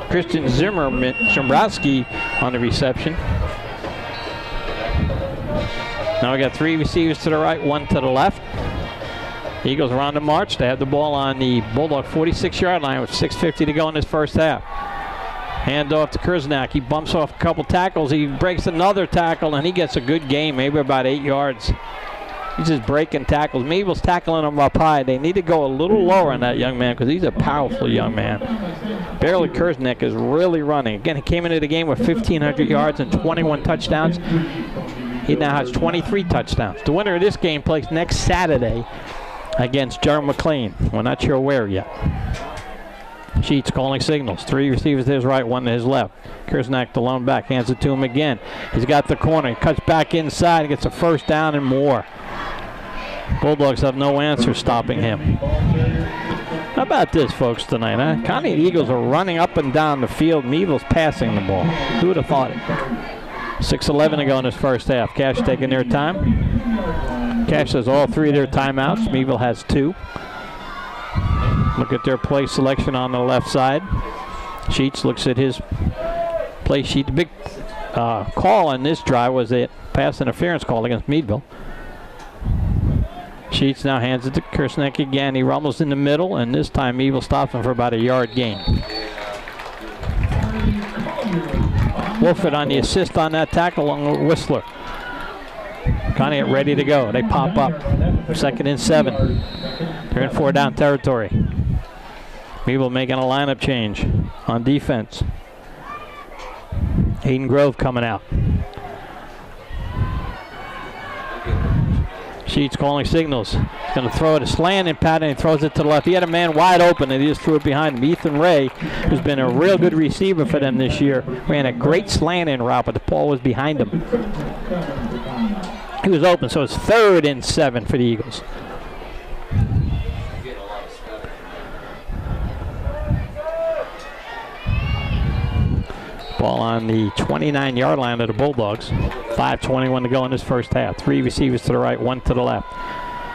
[SPEAKER 1] Christian Zimbrowski on the reception. Now we got 3 receivers to the right, 1 to the left. Eagles are on the march. They have the ball on the Bulldog 46-yard line with 6:50 to go in this first half. Hand off to Kersnack. He bumps off a couple tackles. He breaks another tackle, and he gets a good gain, maybe about 8 yards. He's just breaking tackles. Meadville's tackling him up high. They need to go a little lower on that young man because he's a powerful young man. Barely Kersnack is really running. Again, he came into the game with 1,500 yards and 21 touchdowns. He now has 23 touchdowns. The winner of this game plays next Saturday against Jerry McLean. We're not sure where yet. Sheets calling signals. 3 receivers to his right, 1 to his left. Kersnack, the lone back, hands it to him again. He's got the corner. He cuts back inside and gets a first down and more. Bulldogs have no answer stopping him. How about this, folks, tonight, huh? Conneaut Eagles are running up and down the field. Meadville's passing the ball. Who would have thought it? 6:11 to go in this first half. Cash taking their time. Cash has all 3 of their timeouts. Meadville has 2. Look at their play selection on the left side. Sheets looks at his play sheet. The big call on this drive was a pass interference call against Meadville. Sheets now hands it to Kersnack again. He rumbles in the middle, and this time Meadville stops him for about a yard gain. Wolford on the assist on that tackle along with Whistler. Conneaut ready to go. They pop up. 2nd and 7. They're in 4 down territory. Meadville making a lineup change on defense. Hayden Grove coming out. Sheets calling signals. He's going to throw it a slant and pattern and throws it to the left. He had a man wide open and he just threw it behind him. Ethan Ray, who's been a real good receiver for them this year, ran a great slant in route, but the ball was behind him. He was open, so it's 3rd and 7 for the Eagles. Ball on the 29-yard line of the Bulldogs. 5:21 to go in this first half. 3 receivers to the right, 1 to the left.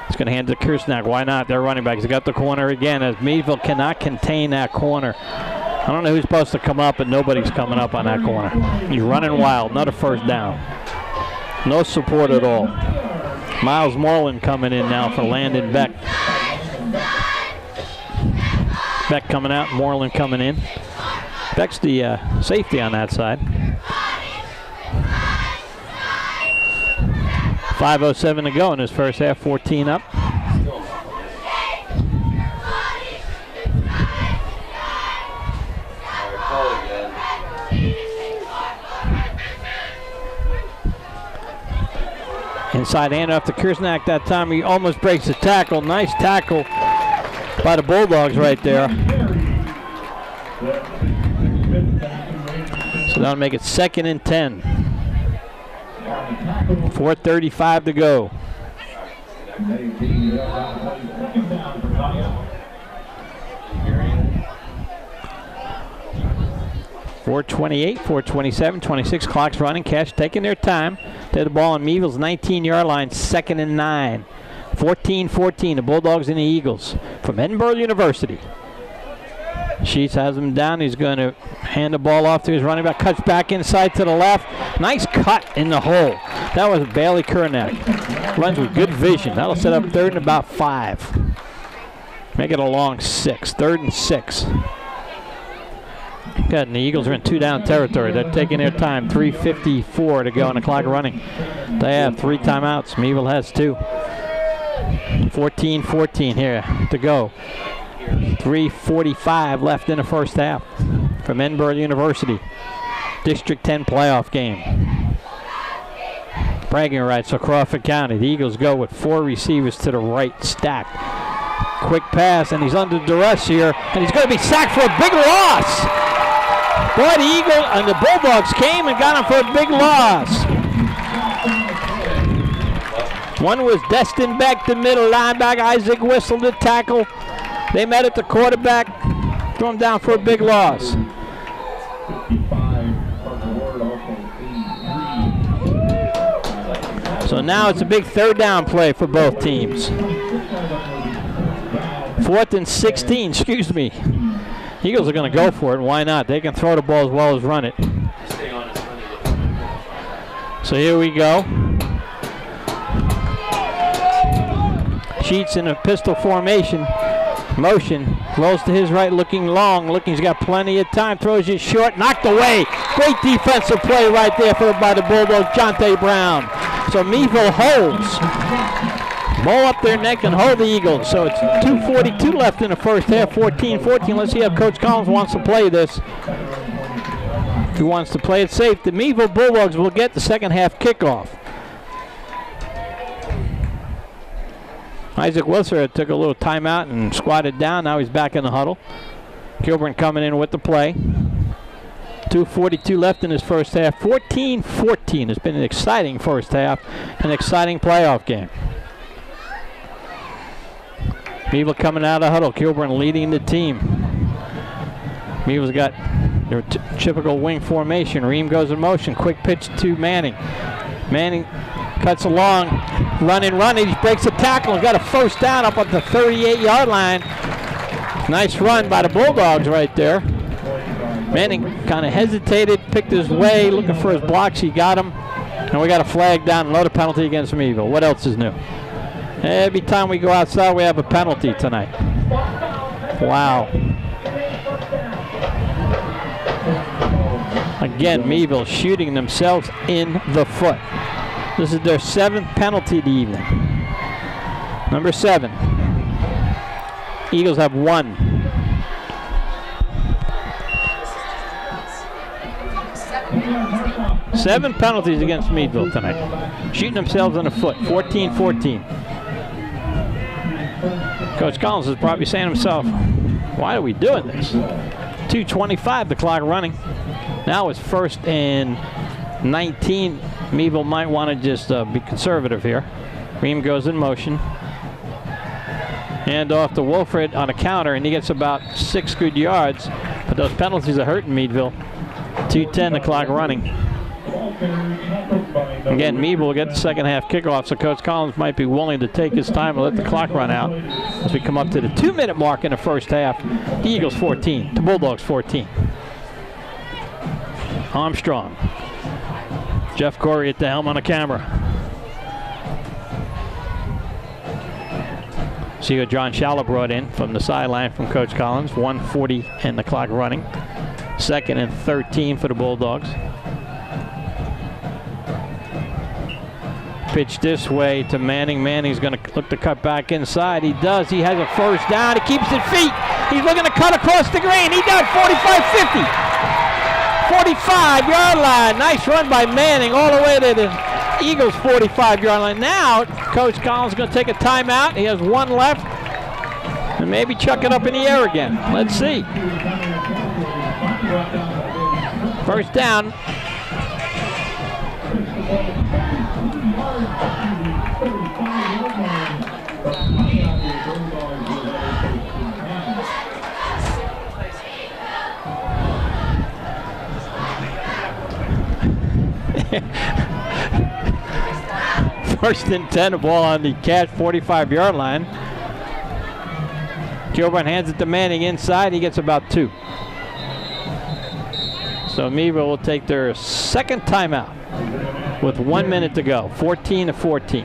[SPEAKER 1] He's going to hand it to Kersnack. Why not? They're running back. He's got the corner again as Meadville cannot contain that corner. I don't know who's supposed to come up, but nobody's coming up on that corner. He's running wild. Another first down. No support at all. Miles Moreland coming in now for Landon Beck. Beck coming out, Moreland coming in. Beck's the safety on that side. 5:07 to go in this first half, 14 up. Inside handoff to Kersnack that time. He almost breaks the tackle. Nice tackle by the Bulldogs right there. So that'll make it 2nd and 10. 4:35 to go. 4:28, 4:27, 26 clocks running. Cash taking their time. They had the ball on Meadville's 19-yard line, 2nd and 9. 14-14, the Bulldogs and the Eagles from Edinburgh University. Sheets has him down. He's going to hand the ball off to his running back. Cuts back inside to the left. Nice cut in the hole. That was Bailey Kernack. Runs with good vision. That'll set up 3rd and about 5. Make it a long 6. 3rd and 6. Good, and the Eagles are in 2 down territory. They're taking their time. 3:54 to go on the clock running. They have 3 timeouts. Meadville has 2. 14-14 here to go. 3:45 left in the first half from Edinburgh University. District 10 playoff game. Bragging rights for Crawford County. The Eagles go with 4 receivers to the right, stacked. Quick pass, and he's under duress here, and he's going to be sacked for a big loss. Boy, the Eagles and the Bulldogs came and got him for a big loss. One was Destin Beck, the middle linebacker. Isaac Whistle, the tackle. They met at the quarterback, threw him down for a big loss. So now it's a big 3rd down play for both teams. 4th and 16, excuse me. Eagles are going to go for it, and why not? They can throw the ball as well as run it. So here we go. Sheets in a pistol formation. Motion, rolls to his right, looking long, he's got plenty of time, throws it short, knocked away. Great defensive play right there by the Bulldogs, Jonte Brown. So Meadville holds. Ball up their neck and hold the Eagles. So it's 2:42 left in the first half, 14-14. Let's see how Coach Collins wants to play this. If he wants to play it safe, the Meadville Bulldogs will get the second half kickoff. Isaac Wilson took a little timeout and squatted down. Now he's back in the huddle. Kilburn coming in with the play. 2:42 left in his first half. 14-14. It's been an exciting first half, an exciting playoff game. Meadville coming out of the huddle. Kilburn leading the team. Meadville's got their typical wing formation. Ream goes in motion. Quick pitch to Manning. Manning cuts along, running. He breaks a tackle. He's got a first down up at the 38-yard line. Nice run by the Bulldogs right there. Manning kind of hesitated, picked his way, looking for his blocks. He got him. And we got a flag down, another penalty against Meadville. What else is new? Every time we go outside, we have a penalty tonight. Wow. Again, Meadville shooting themselves in the foot. This is their 7th penalty of the evening. Number 7. Eagles have 1. Seven penalties against Meadville tonight. Shooting themselves in the foot, 14-14. Coach Collins is probably saying to himself, why are we doing this? 2:25, the clock running. Now it's 1st and 19. Meadville might want to just be conservative here. Ream goes in motion. Hand off to Wolfred on a counter, and he gets about 6 good yards. But those penalties are hurting Meadville. 2:10, the clock running. Again, Meadville will get the second half kickoff, so Coach Collins might be willing to take his time and let the clock run out as we come up to the 2-minute mark in the first half. The Eagles 14, the Bulldogs 14. Armstrong. Jeff Corey at the helm on the camera. See what John Shallow brought in from the sideline from Coach Collins. 1:40 and the clock running. 2nd and 13 for the Bulldogs. Pitch this way to Manning. Manning's going to look to cut back inside. He does. He has a first down. He keeps it feet. He's looking to cut across the green. He does. 45-50. 45-yard line. Nice run by Manning all the way to the Eagles' 45-yard line. Now, Coach Collins is going to take a timeout. He has 1 left. And maybe chuck it up in the air again. Let's see. First down. First and 10, a ball on the Cash 45-yard line. Kilburn hands it to Manning inside. He gets about 2. So Meadville will take their second timeout with 1 minute to go. 14-14.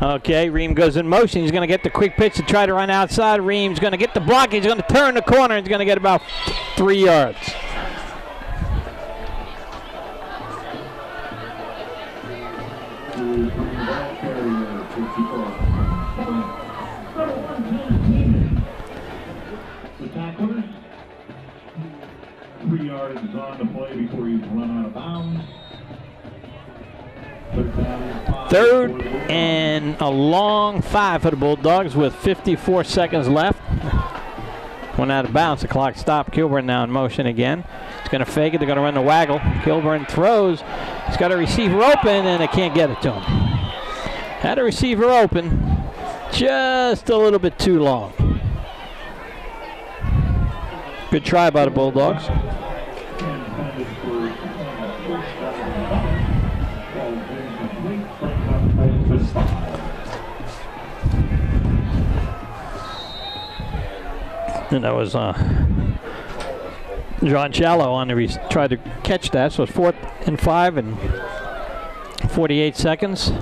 [SPEAKER 1] Okay, Ream goes in motion. He's going to get the quick pitch to try to run outside. Ream's going to get the block. He's going to turn the corner. He's going to get about 3 yards.
[SPEAKER 3] The tackler, 3 yards on the play before he's run out of bounds.
[SPEAKER 1] Third and a long 5 for the Bulldogs with 54 seconds left. Went out of bounds. The clock stopped. Kilburn now in motion again. He's going to fake it. They're going to run the waggle. Kilburn throws. He's got a receiver open, and they can't get it to him. Had a receiver open. Just a little bit too long. Good try by the Bulldogs. And that was John Shallow on the tried to catch that. So it's 4th and 5 and 48 seconds.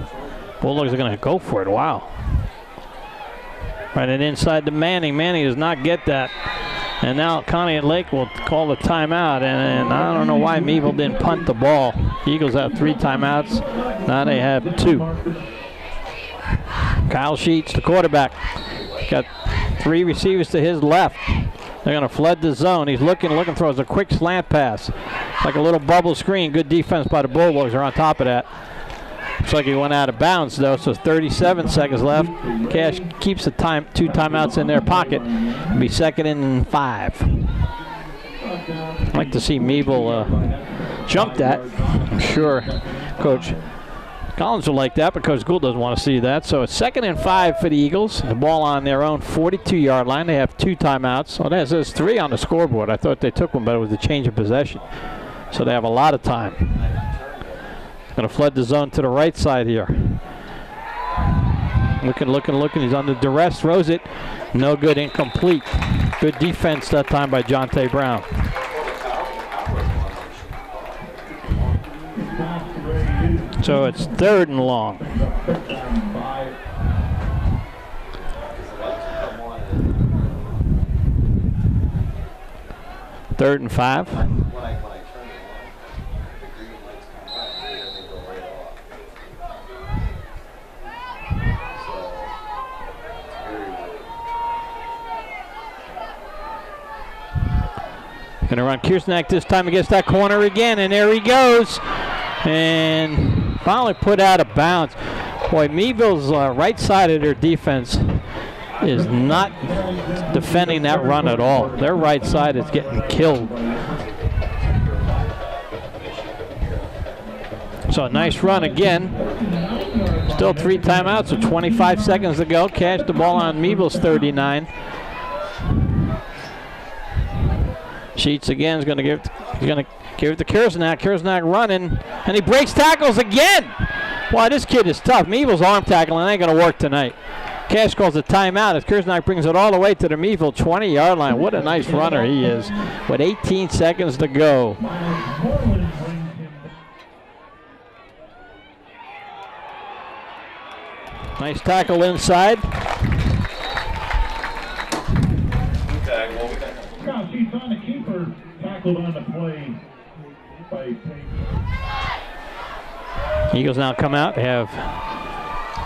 [SPEAKER 1] Bulldogs are going to go for it. Wow. Right and inside to Manning. Manning does not get that. And now Conneaut-Lake will call the timeout. And I don't know why Meadville didn't punt the ball. The Eagles have 3 timeouts. Now they have 2. Kyle Sheets, the quarterback, got 3 receivers to his left. They're going to flood the zone. He's looking, throws a quick slant pass. Like a little bubble screen. Good defense by the Bulldogs are on top of that. Looks like he went out of bounds, though, so 37 seconds left. Cash keeps the 2 timeouts in their pocket. It'll be 2nd and 5. I'd like to see Meadville jump that. I'm sure Coach Collins will like that, but Coach Gould doesn't want to see that. So it's 2nd and 5 for the Eagles. The ball on their own 42-yard line. They have 2 timeouts. Well, there's 3 on the scoreboard. I thought they took one, but it was a change of possession. So they have a lot of time. Going to flood the zone to the right side here. Looking. He's under duress, throws it. No good, incomplete. Good defense that time by Jonte Brown. So it's 3rd and long. Third and 5. Going to run Kiersnack this time against that corner again, and there he goes. And finally put out of bounds. Boy, Meadville's right side of their defense is not defending that run at all. Their right side is getting killed. So a nice run again. Still 3 timeouts with 25 seconds to go. Cash the ball on Meadville's 39. Sheets again is going to give it to Kiersnack. Kiersnack running, and he breaks tackles again. Wow, this kid is tough. Meadville's arm tackling ain't going to work tonight. Cash calls a timeout as Kiersnack brings it all the way to the Meadville 20-yard line. What a nice runner he is with 18 seconds to go. Nice tackle inside.
[SPEAKER 3] She's on the keeper, tackled on the play by
[SPEAKER 1] Eagles now come out. They have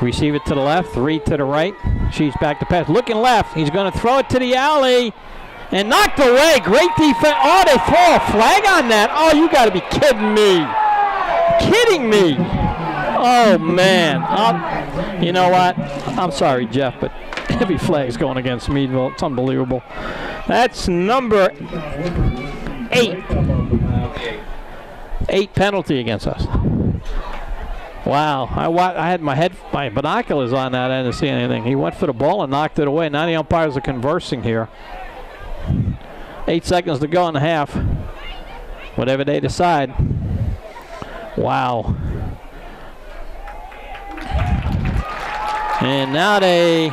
[SPEAKER 1] receive it to the left, 3 to the right. She's back to pass. Looking left. He's going to throw it to the alley and knocked away. Great defense. Oh, they throw a flag on that. Oh, you got to be kidding me. Kidding me. Oh, man. You know what? I'm sorry, Jeff, but heavy flags going against Meadville. It's unbelievable. That's number 8. 8 penalty against us. Wow. I had my binoculars on that. I didn't see anything. He went for the ball and knocked it away. Now the umpires are conversing here. 8 seconds to go in the half. Whatever they decide. Wow. And now they're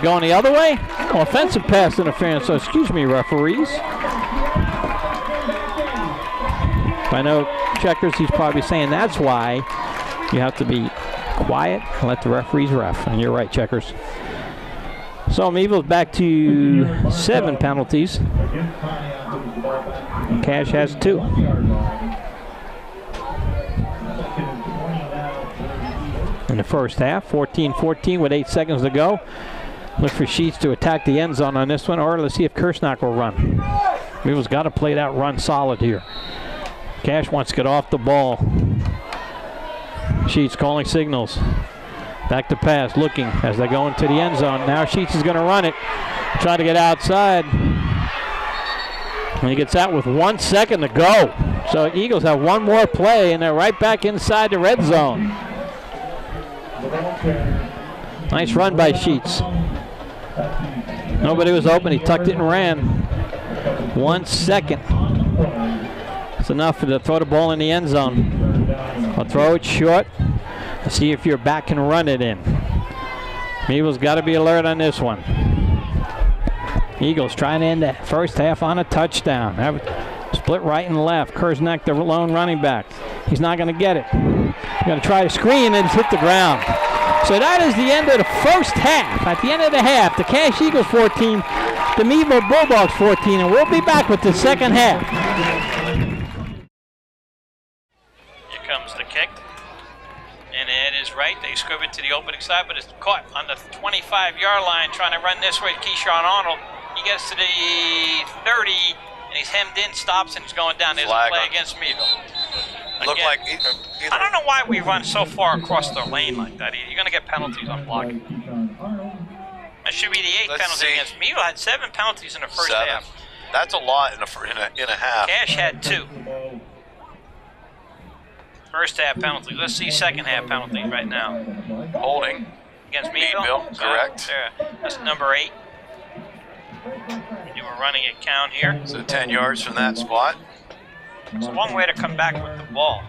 [SPEAKER 1] going the other way. Oh, offensive pass interference. So excuse me, referees. I know Checkers, he's probably saying that's why you have to be quiet and let the referees ref. And you're right, Checkers. So Meadville's back to 7 penalties. Cash has 2. In the first half, 14-14 with 8 seconds to go. Look for Sheets to attack the end zone on this one, or let's see if Kiersnack will run. Meadville's got to play that run solid here. Cash wants to get off the ball. Sheets calling signals. Back to pass, looking as they go into the end zone. Now Sheets is going to run it. Try to get outside. And he gets out with 1 second to go. So Eagles have one more play, and they're right back inside the red zone. Nice run by Sheets. Nobody was open. He tucked it and ran. 1 second. It's enough to throw the ball in the end zone. I'll throw it short. See if your back can run it in. Meadville's got to be alert on this one. Eagles trying to end the first half on a touchdown. Have it split right and left. Kiersnack, the lone running back. He's not going to get it. He's going to try to screen and it's hit the ground. So that is the end of the first half. At the end of the half, the Cash Eagles 14, the Meadville Bulldogs 14, and we'll be back with the second half. Here comes the kick. And it is right. They scrib it to the opening side, but it's caught on the 25-yard line trying to run this way to Keyshawn Arnold. He gets to the 30, and he's hemmed in, stops, and he's going down. There's a play against Meadville.
[SPEAKER 5] Looked like either.
[SPEAKER 1] I don't know why we run so far across the lane like that. You're going to get penalties on blocking. That should be the 8th penalty against Meadville. Had 7 penalties in the first half.
[SPEAKER 5] That's a lot in a half.
[SPEAKER 1] Cash had 2. First half penalties. Let's see second half penalties right now.
[SPEAKER 5] Holding.
[SPEAKER 1] Against Meadville.
[SPEAKER 5] Correct.
[SPEAKER 1] That's number 8. You were running it count here.
[SPEAKER 5] So 10 yards from that spot.
[SPEAKER 1] It's a long way to come back with the ball.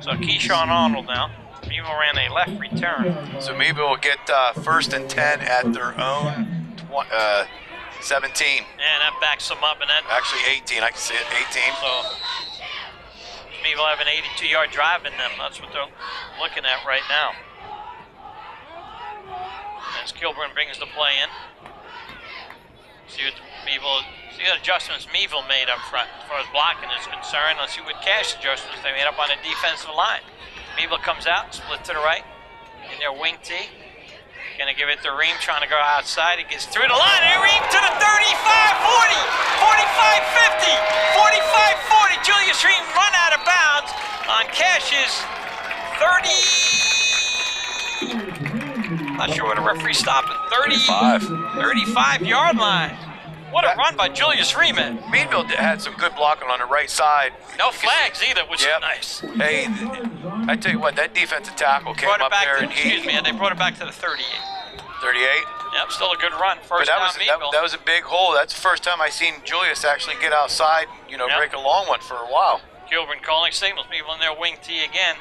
[SPEAKER 1] So Keyshawn Arnold now. Meadville ran a left return.
[SPEAKER 5] So Meadville will get 1st and 10 at their own 17.
[SPEAKER 1] And that backs them up, and that
[SPEAKER 5] Actually 18, I can see it, 18.
[SPEAKER 1] so Meadville have an 82-yard drive in them. That's what they're looking at right now. As Kilburn brings the play in. See what adjustments Meadville made up front as far as blocking is concerned. Let's see what cash adjustments they made up on the defensive line. Meadville comes out, split to the right in their wing tee. Gonna give it to Ream, trying to go outside. He gets through the line, and Ream to the 35, 40, 45, 50, 45, 40. Julius Ream run out of bounds on Cash's 30. Not sure where the referee stopped at. 35-yard line. What a run by Julius Ream.
[SPEAKER 5] Meadville had some good blocking on the right side.
[SPEAKER 1] No flags either, which is nice.
[SPEAKER 5] Hey, I tell you what, that defensive tackle came
[SPEAKER 1] Brought it
[SPEAKER 5] up
[SPEAKER 1] back
[SPEAKER 5] there
[SPEAKER 1] to,
[SPEAKER 5] and
[SPEAKER 1] they brought it back to the 38.
[SPEAKER 5] 38.
[SPEAKER 1] Yep, still a good run.
[SPEAKER 5] But
[SPEAKER 1] First down Meadville.
[SPEAKER 5] that was a big hole. That's the first time I seen Julius actually get outside, break a long one for a while.
[SPEAKER 1] Kilburn calling signals. Meadville in their wing tee again.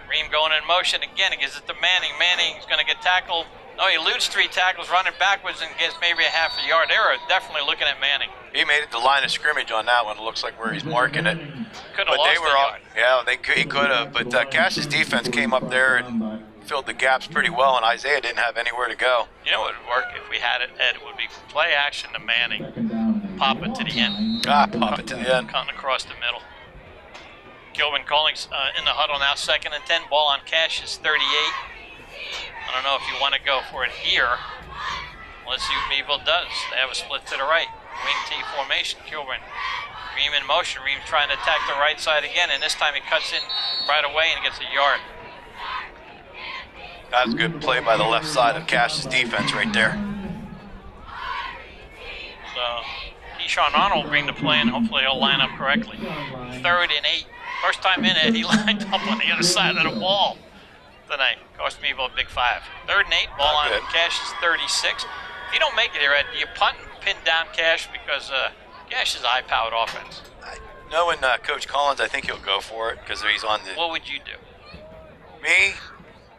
[SPEAKER 1] Ream going in motion again. He gives it to Manning. Manning's going to get tackled. No, he eludes 3 tackles, running backwards and gets maybe a half a yard. They were definitely looking at Manning.
[SPEAKER 5] He made it the line of scrimmage on that one. It looks like where he's marking it.
[SPEAKER 1] Could have lost a yard.
[SPEAKER 5] Yeah, he could have. But Cash's defense came up there and filled the gaps pretty well, and Isaiah didn't have anywhere to go.
[SPEAKER 1] You know what would work if we had it, Ed? It would be play action to Manning, pop it to the end.
[SPEAKER 5] Pop it to the end.
[SPEAKER 1] Cutting across the middle. Kilburn calling in the huddle now, 2nd and 10. Ball on Cash's 38. I don't know if you want to go for it here. Let's see what Meadville does. They have a split to the right. Wing T formation, Kilburn. Ream in motion. Ream's trying to attack the right side again, and this time he cuts in right away and gets a yard.
[SPEAKER 5] That was a good play by the left side of Cash's defense right there.
[SPEAKER 1] So, Keyshawn Arnold will bring the play in. Hopefully he'll line up correctly. 3rd and 8. First time in it, he lined up on the other side of the ball tonight. Cost Meadville a big 5. 3rd and 8, ball on Cash's 36. If you don't make it here, Ed, do you punt and pin down Cash because Cash is a high-powered offense?
[SPEAKER 5] Knowing Coach Collins, I think he'll go for it because he's on the...
[SPEAKER 1] What would you do?
[SPEAKER 5] Me,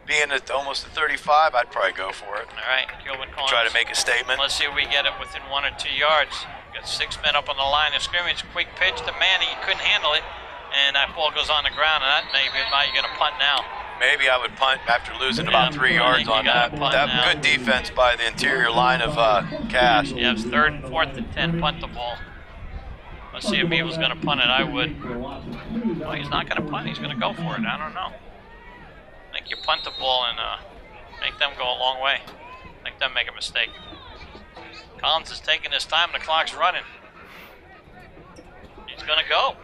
[SPEAKER 5] being at almost the 35, I'd probably go for it.
[SPEAKER 1] All right, Kilburn Collins.
[SPEAKER 5] Try to make a statement.
[SPEAKER 1] Let's see if we get it within 1 or 2 yards. Got 6 men up on the line of scrimmage. Quick pitch to Manning. He couldn't handle it, and that ball goes on the ground, and that maybe you're going to punt now.
[SPEAKER 5] Maybe I would punt after losing about 3 yards on that. That good defense by the interior line of Cash.
[SPEAKER 1] Yeah, it's 3rd and 4th and 10. Punt the ball. Let's see if Meadville's going to punt it. I would. No, he's not going to punt. He's going to go for it. I don't know. I think you punt the ball and make them go a long way. Make them make a mistake. Collins is taking his time and the clock's running. He's going to go.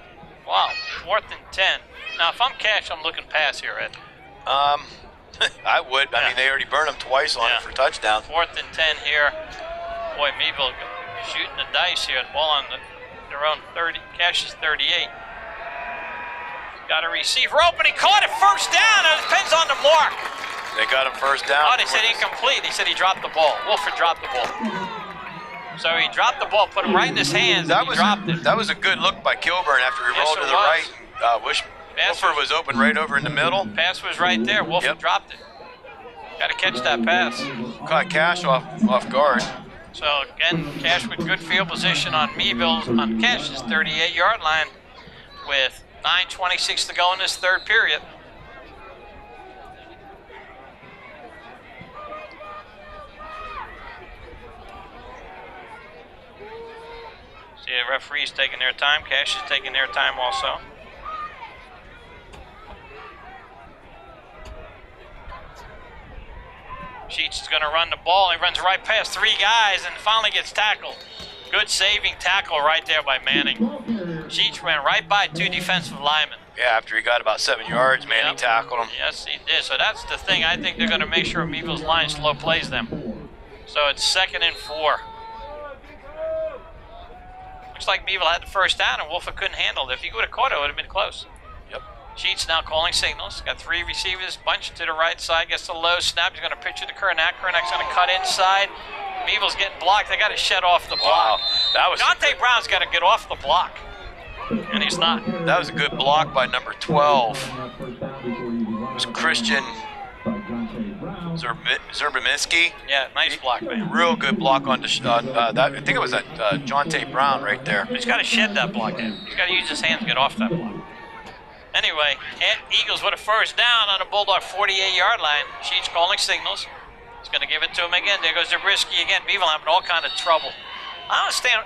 [SPEAKER 1] Wow, 4th and 10. Now, if I'm Cash, I'm looking pass here, Ed.
[SPEAKER 5] I would. I mean, they already burned him twice on it for touchdown.
[SPEAKER 1] 4th and 10 here. Boy, Meadville shooting the dice here. The ball on their own 30. Cash's 38. Got a receiver open. He caught it, first down. It depends on the mark.
[SPEAKER 5] They got him first down.
[SPEAKER 1] Oh, they said incomplete. He said he dropped the ball. Wolford dropped the ball. So he dropped the ball, put him right in his hands, and he dropped it.
[SPEAKER 5] That was a good look by Kilburn after he rolled to the right. Wolford was open right over in the middle.
[SPEAKER 1] Pass was right there. Wolford dropped it. Got to catch that pass.
[SPEAKER 5] Caught Cash off guard.
[SPEAKER 1] So again, Cash with good field position on Meadville's, on Cash's 38-yard line with 9:26 to go in this 3rd period. See, the referees taking their time. Cash is taking their time also. Sheets is going to run the ball. He runs right past 3 guys and finally gets tackled. Good saving tackle right there by Manning. Sheets ran right by 2 defensive linemen.
[SPEAKER 5] Yeah, after he got about 7 yards, Manning tackled him.
[SPEAKER 1] Yes, he did. So that's the thing. I think they're going to make sure Meadville's line slow plays them. So it's 2nd and 4. Looks like Meadville had the first down and Wolford couldn't handle it. If he would have caught it, it would have been close.
[SPEAKER 5] Yep.
[SPEAKER 1] Sheets now calling signals. Got 3 receivers bunched to the right side. Gets the low snap. He's going to pitch it to Kernack. Kernack's going to cut inside. Meadville's getting blocked. They got to shed off the block.
[SPEAKER 5] Wow. That was
[SPEAKER 1] Dante Brown's got to get off the block. And he's not.
[SPEAKER 5] That was a good block by number 12. was Christian Zerbiminski.
[SPEAKER 6] Yeah, nice block, man.
[SPEAKER 5] Real good block on that. I think it was that Jonte Brown right there.
[SPEAKER 6] He's got to shed that block in. He's got to use his hands to get off that block. Anyway, Eagles with a first down on the Bulldog 48-yard line. Sheets calling signals. He's going to give it to him again. There goes Zabriskie again. Meadville having all kind of trouble. I don't understand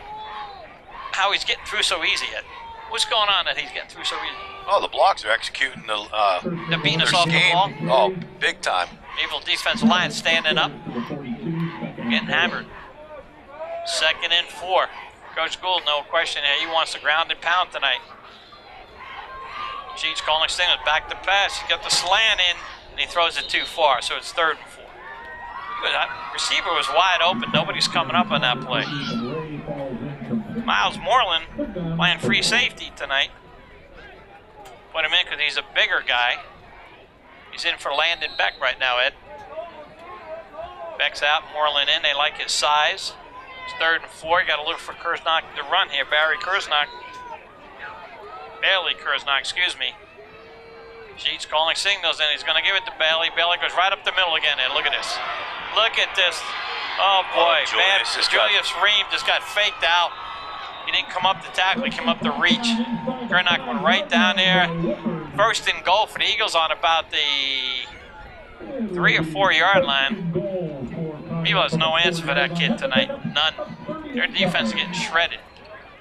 [SPEAKER 6] how he's getting through so easy yet. What's going on that he's getting through so easy?
[SPEAKER 5] Oh, the blocks are executing
[SPEAKER 6] They're beating us
[SPEAKER 5] their
[SPEAKER 6] off the
[SPEAKER 5] scheme.
[SPEAKER 6] ball.
[SPEAKER 5] Oh, big time.
[SPEAKER 6] Meadville defensive line standing up, getting hammered. 2nd and 4. Coach Gould, no question here. He wants the ground and pound tonight. Sheets calling signals, back to pass. He's got the slant in, and he throws it too far, so it's 3rd and 4. That receiver was wide open. Nobody's coming up on that play. Miles Moreland playing free safety tonight. Put him in because he's a bigger guy. He's in for Landon Beck right now, Ed. Beck's out, Moreland in. They like his size. It's 3rd and 4. You got to look for Kersnock to run here. Bailey Kersnock, excuse me. Sheets calling signals, and he's going to give it to Bailey. Bailey goes right up the middle again. And look at this. Look at this. Oh, boy. Julius Ream just got faked out. He didn't come up to tackle. He came up to reach. Kersnock went right down there. 1st and goal for the Eagles on about the 3 or 4 yard line. Meadville has no answer for that kid tonight. None. Their defense is getting shredded.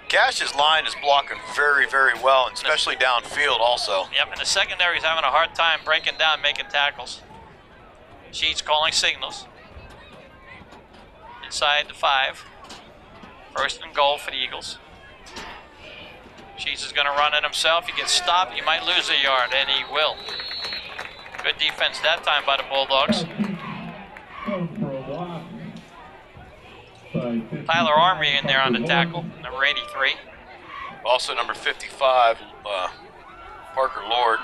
[SPEAKER 5] Cash's line is blocking very, very well, and especially downfield also.
[SPEAKER 6] Yep, and the secondary is having a hard time breaking down, making tackles. Sheets calling signals. Inside the 5. 1st and goal for the Eagles. Sheets is going to run it himself. He gets stopped. He might lose a yard, and he will. Good defense that time by the Bulldogs. Tyler Armory in there on the tackle, number 83.
[SPEAKER 5] Also number 55, Parker Lord.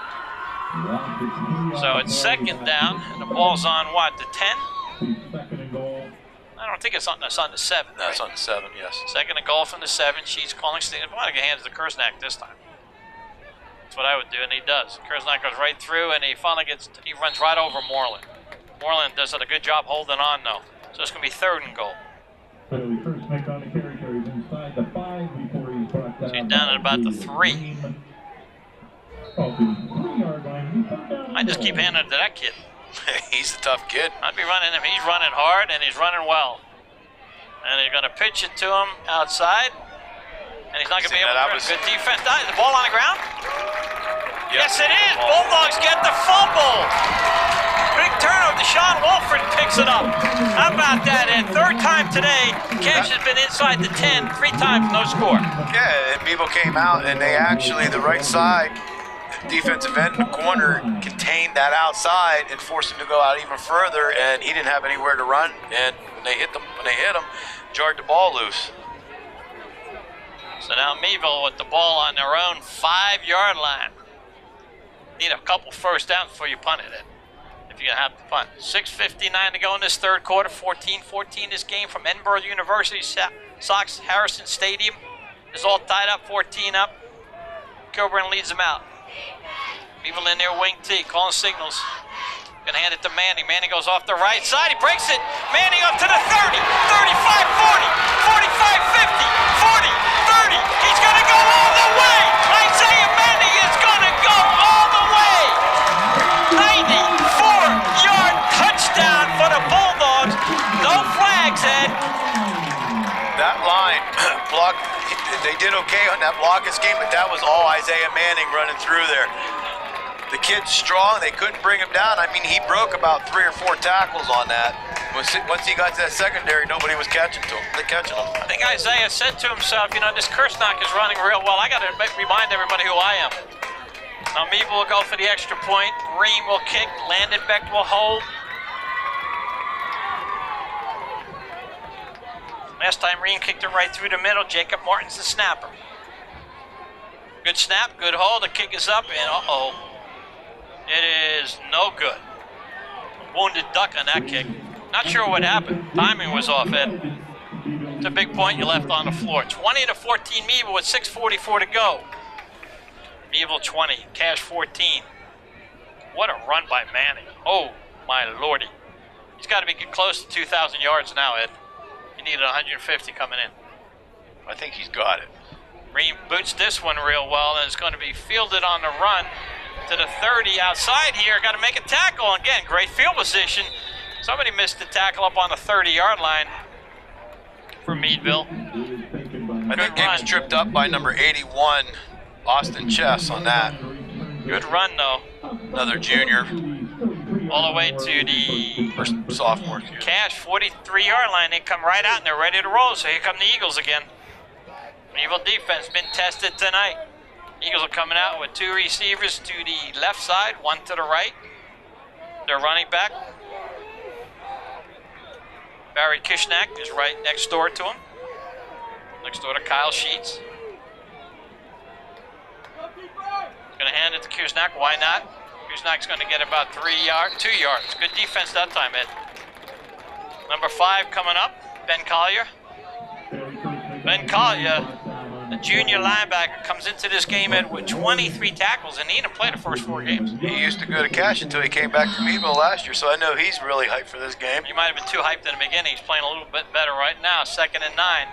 [SPEAKER 6] So it's 2nd down, and the ball's on what, the 10? I don't think it's on the 7.
[SPEAKER 5] No, it's on the 7, yes.
[SPEAKER 6] 2nd and goal from the 7. She's calling Steve. I want to get hands to Kersnack this time. That's what I would do, and he does. Kersnack goes right through, and he runs right over Moreland. Moreland does a good job holding on, though. So it's going to be 3rd and goal.
[SPEAKER 3] So
[SPEAKER 6] he's down at about the 3. I just keep handing it to that kid.
[SPEAKER 5] He's a tough kid.
[SPEAKER 6] I'd be running him. He's running hard, and he's running well. And they're going to pitch it to him outside. And he's not going to be able to run. Good defense. Is the ball on the ground? Yes, it is. Bulldogs get the fumble. Big turnover. Deshaun Wolford picks it up. How about that, Ed? 3rd time today. Cash has been inside the 10 3 times, no score.
[SPEAKER 5] Yeah, and Meadville came out, and they actually, the right side, defensive end in the corner, contained that outside and forced him to go out even further, and he didn't have anywhere to run. And when they hit him, jarred the ball loose.
[SPEAKER 6] So now Meadville with the ball on their own 5-yard line. Need a couple first downs before you punt it, Ed, if you're going to have to punt. 6:59 to go in this 3rd quarter. 14-14 this game from Edinburgh University. Sox Harrison Stadium is all tied up, 14 up. Kilburn leads them out. Meadville in their wing T, calling signals. Gonna hand it to Manning. Manning goes off the right side. He breaks it. Manning up to the 30, 35, 40, 45, 50, 40, 30. He's gonna go all the way. Isaiah Manning is gonna go all the way. 94-yard touchdown for the Bulldogs. No flags, Ed.
[SPEAKER 5] That line block, they did okay on that blocking scheme, but that was all Isaiah Manning running through there. The kid's strong. They couldn't bring him down. I mean, he broke about 3 or 4 tackles on that. Once he got to that secondary, nobody was catching him.
[SPEAKER 6] I think Isaiah said to himself, you know, this Kersnock is running real well. I got to remind everybody who I am. Now, Meadville will go for the extra point. Ream will kick. Landon Beck will hold. Last time Ream kicked it right through the middle. Jacob Martin's the snapper. Good snap, good hold. The kick is up, and uh-oh. It is no good. Wounded duck on that kick. Not sure what happened. Timing was off, Ed. It's a big point you left on the floor. 20-14 Meadville with 6:44 to go. Meadville 20, Cash 14. What a run by Manning. Oh, my lordy. He's got to be close to 2,000 yards now, Ed. He needed 150 coming in.
[SPEAKER 5] I think he's got it.
[SPEAKER 6] Marin boots this one real well, and it's going to be fielded on the run to the 30 outside here. Got to make a tackle. Again, great field position. Somebody missed the tackle up on the 30-yard line for Meadville.
[SPEAKER 5] I think he was tripped up by number 81, Austin Chess, on that.
[SPEAKER 6] Good run, though.
[SPEAKER 5] Another junior.
[SPEAKER 6] All the way to the
[SPEAKER 5] Or sophomore.
[SPEAKER 6] Cash 43-yard line. They come right out and they're ready to roll. So here come the Eagles again. Meadville defense been tested tonight. Eagles are coming out with 2 receivers to the left side, 1 to the right. Their running back, Barry Kishnak, is right next door to him. Next door to Kyle Sheets. Going to hand it to Kishnak. Why not? Kishnak's going to get about 2 yards. Good defense that time, Ed. Number 5 coming up, Ben Collier. Ben Collier, the junior linebacker, comes into this game, Ed, with 23 tackles, and he didn't play the first 4 games.
[SPEAKER 5] He used to go to Cash until he came back to Meadville last year, so I know he's really hyped for this game.
[SPEAKER 6] You might have been too hyped in the beginning. He's playing a little bit better right now. 2nd and 9.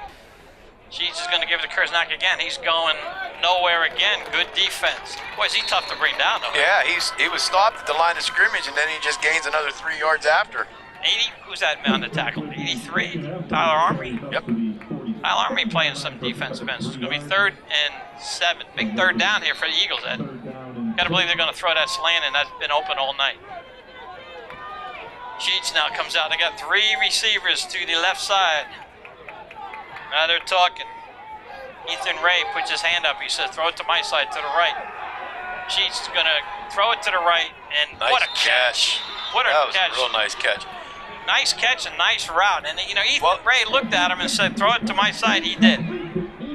[SPEAKER 6] Sheets is going to give it to Kersnack again. He's going nowhere again. Good defense. Boy, is he tough to bring down, though.
[SPEAKER 5] Yeah, he was stopped at the line of scrimmage, and then he just gains another 3 yards after.
[SPEAKER 6] 80, who's that on the tackle? 83, Tyler Armory.
[SPEAKER 5] Yep.
[SPEAKER 6] Tyler Armory playing some defensive ends. It's going to be 3rd and 7. Big 3rd down here for the Eagles, Ed. Got to believe they're going to throw that slant, and that's been open all night. Sheets now comes out. They got 3 receivers to the left side. Now they're talking. Ethan Ray puts his hand up. He says, throw it to my side, to the right. Sheets is going to throw it to the right, and
[SPEAKER 5] Nice
[SPEAKER 6] what a catch. What a
[SPEAKER 5] That was
[SPEAKER 6] catch.
[SPEAKER 5] a real nice catch.
[SPEAKER 6] Nice catch and nice route. And, you know, Ethan Ray looked at him and said, throw it to my side. He did.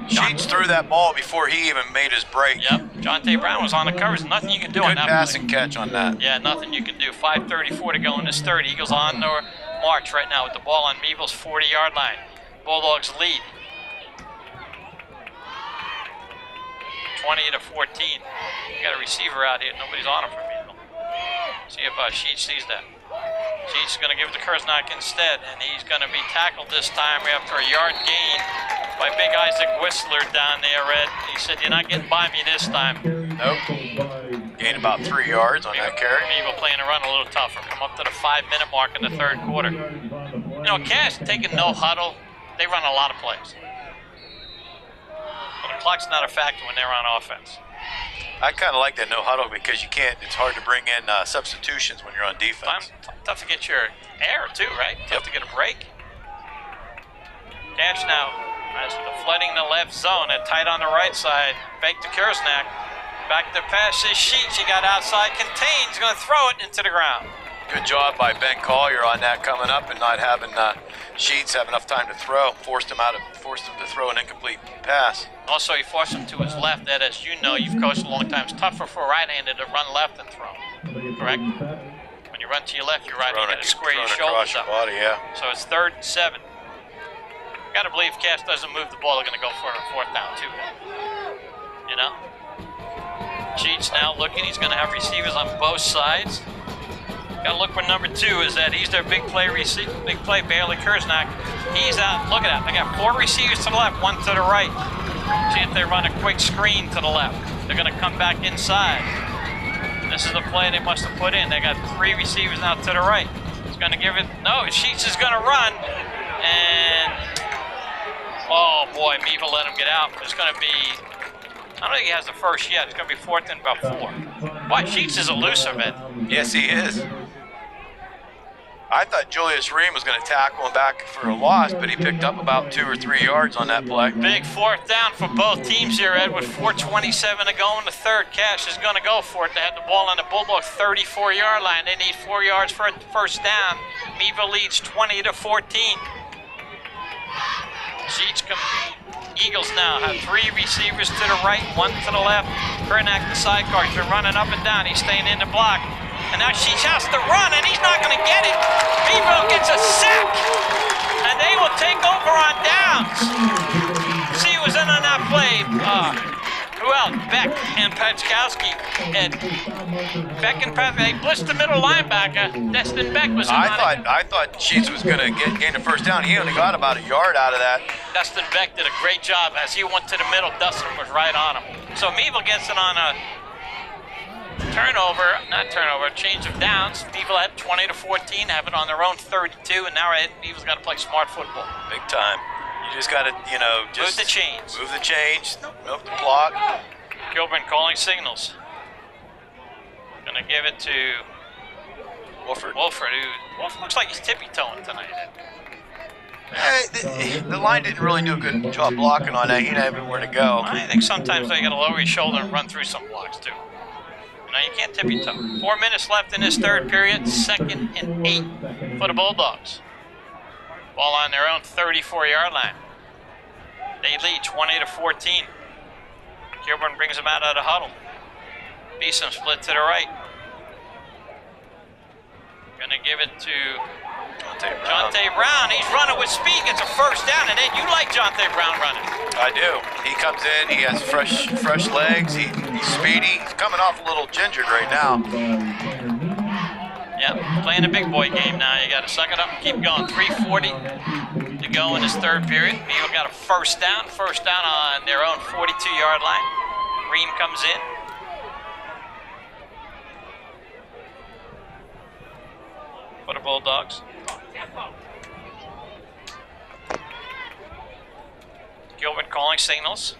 [SPEAKER 5] Sheets threw that ball before he even made his break.
[SPEAKER 6] Yep. Jonte Brown was on the covers. Nothing you can do on
[SPEAKER 5] Good
[SPEAKER 6] that
[SPEAKER 5] pass
[SPEAKER 6] play.
[SPEAKER 5] and catch on that.
[SPEAKER 6] Yeah, nothing you can do. 5:34 to go in this third. Eagles on their march right now with the ball on Meadville's 40-yard line. Bulldogs lead 20-14. You got a receiver out here. Nobody's on him for Meadville. See if Sheets sees that. Sheets is going to give it to Kersnack instead, and he's going to be tackled this time after a yard gain by Big Isaac Whistler down there, Red. He said, you're not getting by me this time.
[SPEAKER 5] Nope. Gained about 3 yards on that carry.
[SPEAKER 6] Meadville playing the run a little tougher. Come up to the 5-minute mark in the 3rd quarter. You know, Cash taking no huddle. They run a lot of plays. But the clock's not a factor when they're on offense.
[SPEAKER 5] I kind of like that no huddle because you can't. It's hard to bring in substitutions when you're on defense.
[SPEAKER 6] Tough to get your air too, right? Tough to get a break. Cash now as flooding the left zone and tight on the right side. Fake to Kersnack. Back to pass his Sheets. He got outside, contained. He's going to throw it into the ground.
[SPEAKER 5] Good job by Ben Collier on that coming up and not having Sheets have enough time to throw. Forced him to throw an incomplete pass.
[SPEAKER 6] Also, he forced him to his left. That, as you know, you've coached a long time. It's tougher for a right-handed to run left and throw. Correct? When you run to your left, you're right. You got to square your shoulders up.
[SPEAKER 5] Body, yeah.
[SPEAKER 6] So it's 3rd and 7. Got to believe Cash doesn't move the ball. They're going to go for it on 4th down too. You know. Sheets now looking. He's going to have receivers on both sides. Got to look for number 2 is that he's their big play Bailey Kersnack. He's out. Look at that. They got 4 receivers to the left, 1 to the right. See if they run a quick screen to the left. They're going to come back inside. This is the play they must have put in. They got 3 receivers now to the right. He's going to give it. No, Sheets is going to run. And, oh boy, Meadville let him get out. It's going to be, I don't think he has the first yet. It's going to be 4th and about 4. Boy, Sheets is elusive, Ed.
[SPEAKER 5] Yes, he is. I thought Julius Ream was going to tackle him back for a loss, but he picked up about 2 or 3 yards on that play.
[SPEAKER 6] Big 4th down for both teams here, Ed, with 4:27 to go in the 3rd. Cash is going to go for it. They have the ball on the Bulldogs 34-yard line. They need 4 yards for a first down. Meadville leads 20-14. Sheets come. Eagles now have 3 receivers to the right, 1 to the left. Kernack, the sidecar, he's been running up and down. He's staying in the block. And now Sheets has to run, and he's not going to get it. Meadville gets a sack, and they will take over on downs. See who was in on that play. Who else? Beck and Petchkowski. And Beck and Petchkowski, they blitzed the middle linebacker. Destin Beck was in on it.
[SPEAKER 5] I thought Sheets was going to gain the first down. He only got about a yard out of that.
[SPEAKER 6] Dustin Beck did a great job. As he went to the middle, Dustin was right on him. So Meadville gets it on a change of downs. Meadville had 20-14, have it on their own 32, and now Meadville's got to play smart football.
[SPEAKER 5] Big time. You just got to, just
[SPEAKER 6] move the chains.
[SPEAKER 5] Move the chains, move the block.
[SPEAKER 6] Gilbert calling signals. Gonna give it to
[SPEAKER 5] Wolford,
[SPEAKER 6] who looks like he's tippy-toeing tonight.
[SPEAKER 5] The line didn't really do a good job blocking on that. He didn't have anywhere to go.
[SPEAKER 6] I think sometimes they got to lower your shoulder and run through some blocks too. You can't tippy-toe. 4 minutes left in this third period. 2nd and 8 for the Bulldogs. Ball on their own 34-yard line. They lead 20-14. Kilburn brings them out of the huddle. Beeson split to the right. Gonna give it to Jonte Brown. He's running with speed, gets a first down, and then you like Jonte Brown running.
[SPEAKER 5] I do. He comes in, he has fresh legs, he's speedy. He's coming off a little gingered right now.
[SPEAKER 6] Yeah, playing a big boy game now. You got to suck it up and keep going. 3:40 to go in this third period. Meadville got a first down on their own 42-yard line. Ream comes in. For the Bulldogs. Gilbert calling signals.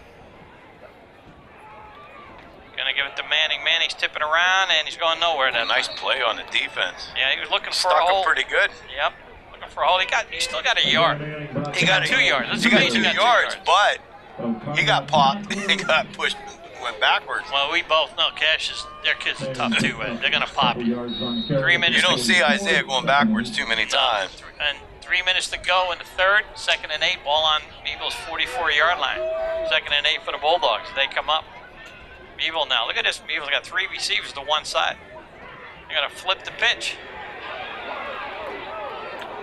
[SPEAKER 6] Gonna give it to Manning. Manning's tipping around and he's going nowhere. That
[SPEAKER 5] nice play on the defense.
[SPEAKER 6] Yeah, he was looking for
[SPEAKER 5] Stuck
[SPEAKER 6] a hole.
[SPEAKER 5] Him pretty good.
[SPEAKER 6] Yep, looking for a hole. He still got a yard.
[SPEAKER 5] He got
[SPEAKER 6] 2 yards. That's
[SPEAKER 5] he got
[SPEAKER 6] amazing.
[SPEAKER 5] 2 yards, but he got popped. He got pushed, went backwards.
[SPEAKER 6] Well, we both know their kids are tough too. They're gonna pop you. 3 minutes.
[SPEAKER 5] You don't see Isaiah going backwards too many times.
[SPEAKER 6] And 3 minutes to go in the third. 2nd and 8. Ball on Meadville's 44-yard line. 2nd and 8 for the Bulldogs. They come up. Meadville now. Look at this. Meadville's got 3 receivers to one side. They're going to flip the pitch.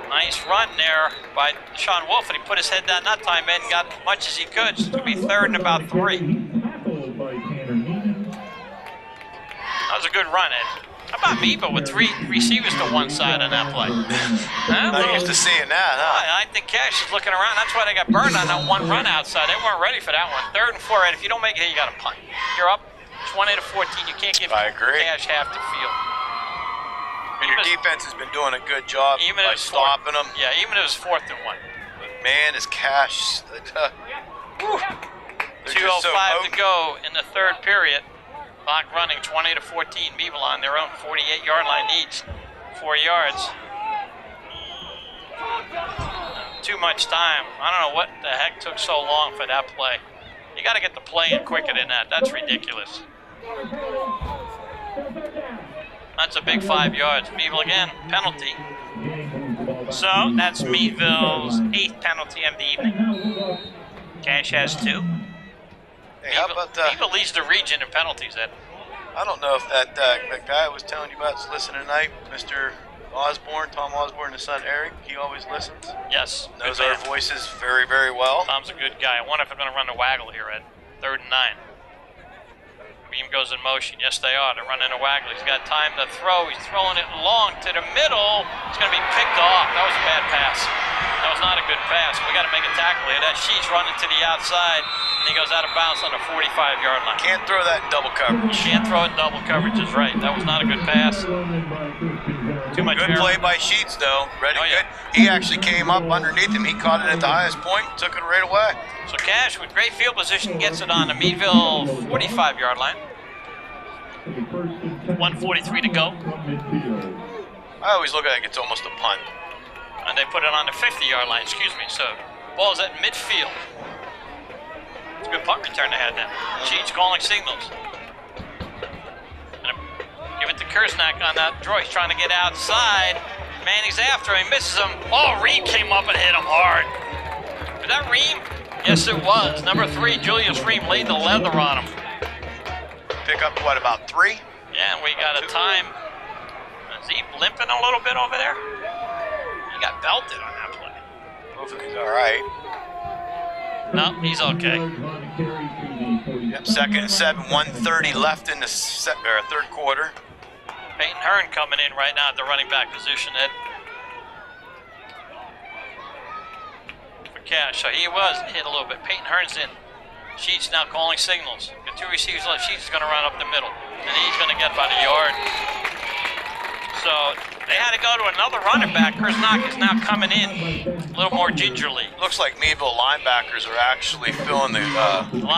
[SPEAKER 6] Nice run there by Sean Wolf, and he put his head down that time and got as much as he could. It's going to be 3rd and about 3. That was a good run, Ed. How about Meadville with 3 receivers to one side on that play?
[SPEAKER 5] Not used to seeing that, huh?
[SPEAKER 6] I think Cash is looking around. That's why they got burned on that one run outside. They weren't ready for that one. 3rd and 4, and if you don't make it, you got to punt. You're up 20-14. You can't give Cash half the field.
[SPEAKER 5] And your defense has been doing a good job by stopping them.
[SPEAKER 6] Yeah, even if it was 4th and 1.
[SPEAKER 5] But man, is Cash.
[SPEAKER 6] 2:05 to go in the third period. Clock running 20-14. Meadville on their own 48-yard line needs 4 yards. Too much time. I don't know what the heck took so long for that play. You got to get the play in quicker than that. That's ridiculous. That's a big 5 yards. Meadville again, penalty. So that's Meadville's 8th penalty of the evening. Cash has 2.
[SPEAKER 5] Hey, how about that?
[SPEAKER 6] Meadville leads the region in penalties, Ed.
[SPEAKER 5] I don't know if that guy I was telling you about is listening tonight, Mr. Osborne, Tom Osborne, his son Eric. He always listens.
[SPEAKER 6] Yes.
[SPEAKER 5] Knows our voices very, very well.
[SPEAKER 6] Tom's a good guy. I wonder if they're going to run the waggle here, Ed. 3rd and 9. Beam goes in motion. Yes, they are. They're running a waggle. He's got time to throw. He's throwing it long to the middle. It's going to be picked off. That was a bad pass. That was not a good pass. We got to make a tackle here. That Sheets running to the outside, and he goes out of bounds on the 45-yard line.
[SPEAKER 5] Can't throw that in double coverage.
[SPEAKER 6] You can't throw it in double coverage is right. That was not a good pass. Too much
[SPEAKER 5] good play by Sheets, though. Ready, good. He actually came up underneath him. He caught it at the highest point, took it right away.
[SPEAKER 6] So Cash, with great field position, gets it on the Meadville 45-yard line. 1:43 to go.
[SPEAKER 5] I always look at it, it's almost a punt.
[SPEAKER 6] And they put it on the 50-yard line, excuse me. So ball's at midfield. It's a good punt return they had now. Sheets calling signals. Give it to Kersnack on that draw. He's trying to get outside. Manning's after him, misses him. Oh, Ream came up and hit him hard. Was that Ream? Yes, it was. Number 3, Julius Ream laid the leather on him.
[SPEAKER 5] Pick up, what, about 3?
[SPEAKER 6] Yeah, and we got a time. Is he limping a little bit over there? He got belted on that play.
[SPEAKER 5] Hopefully he's all right.
[SPEAKER 6] No, he's okay.
[SPEAKER 5] Yep, 2nd and 7, 1:30 left in the third quarter.
[SPEAKER 6] Peyton Hearn coming in right now at the running back position, Ed. For Cash, so he was hit a little bit. Peyton Hearn's in. Sheets now calling signals. Got 2 receivers left. Sheets is going to run up the middle, and he's going to get about a yard. So they had to go to another running back. Kersnack is now coming in a little more gingerly.
[SPEAKER 5] Looks like Meadville linebackers are actually filling the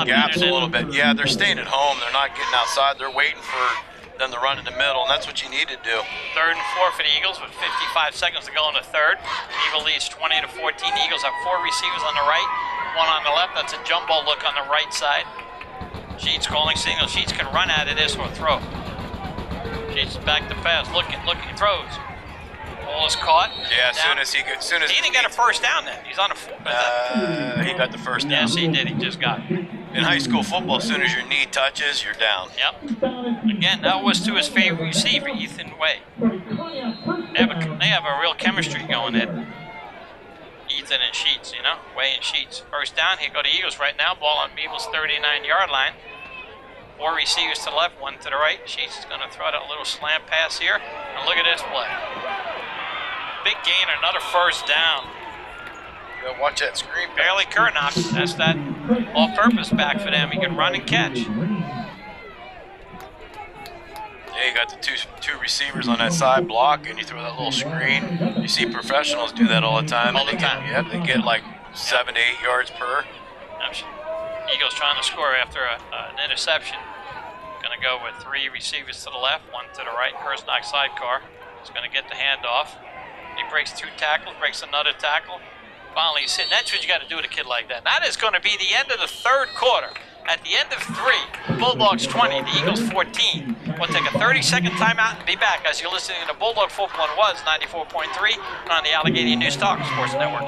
[SPEAKER 5] gaps a little bit. Yeah, they're staying at home. They're not getting outside. They're waiting for them to run in the middle, and that's what you need to do.
[SPEAKER 6] 3rd and 4 for the Eagles with 55 seconds to go in the third. Meadville leads 20-14. Eagles have 4 receivers on the right, 1 on the left. That's a jumbo look on the right side. Sheets calling signals. Sheets can run out of this or throw. Sheets back to pass, looking, throws. Ball is caught.
[SPEAKER 5] Yeah, as soon as
[SPEAKER 6] he didn't get a first down then. He's on a
[SPEAKER 5] he got the first down.
[SPEAKER 6] Yes, he did. He just got it.
[SPEAKER 5] In high school football, as soon as your knee touches, you're down.
[SPEAKER 6] Yep. Again, that was to his favorite receiver, Ethan Way. They have a real chemistry going in. Ethan and Sheets, you know, Way and Sheets. First down, here go the Eagles right now. Ball on Meadville's 39-yard line. 4 receivers to the left, 1 to the right. Sheets is going to throw that little slant pass here. And look at this play. Big gain, another first down.
[SPEAKER 5] You gotta watch that screen.
[SPEAKER 6] Barely Kernock. That's that all-purpose back for them. He can run and catch.
[SPEAKER 5] Yeah, you got the two receivers on that side block, and you throw that little screen. You see professionals do that all the time.
[SPEAKER 6] All the time.
[SPEAKER 5] Yep, they get like 7 to 8 yards per.
[SPEAKER 6] Eagles trying to score after an interception. Going to go with 3 receivers to the left, 1 to the right. Kersnack sidecar. He's going to get the handoff. He breaks 2 tackles, breaks another tackle. Finally, he's hitting. That's what you got to do with a kid like that. That is going to be the end of the third quarter. At the end of 3, Bulldogs 20, the Eagles 14. We'll take a 30-second timeout and be back as you're listening to Bulldog Football and was 94.3 on the Allegheny News Talk Sports Network.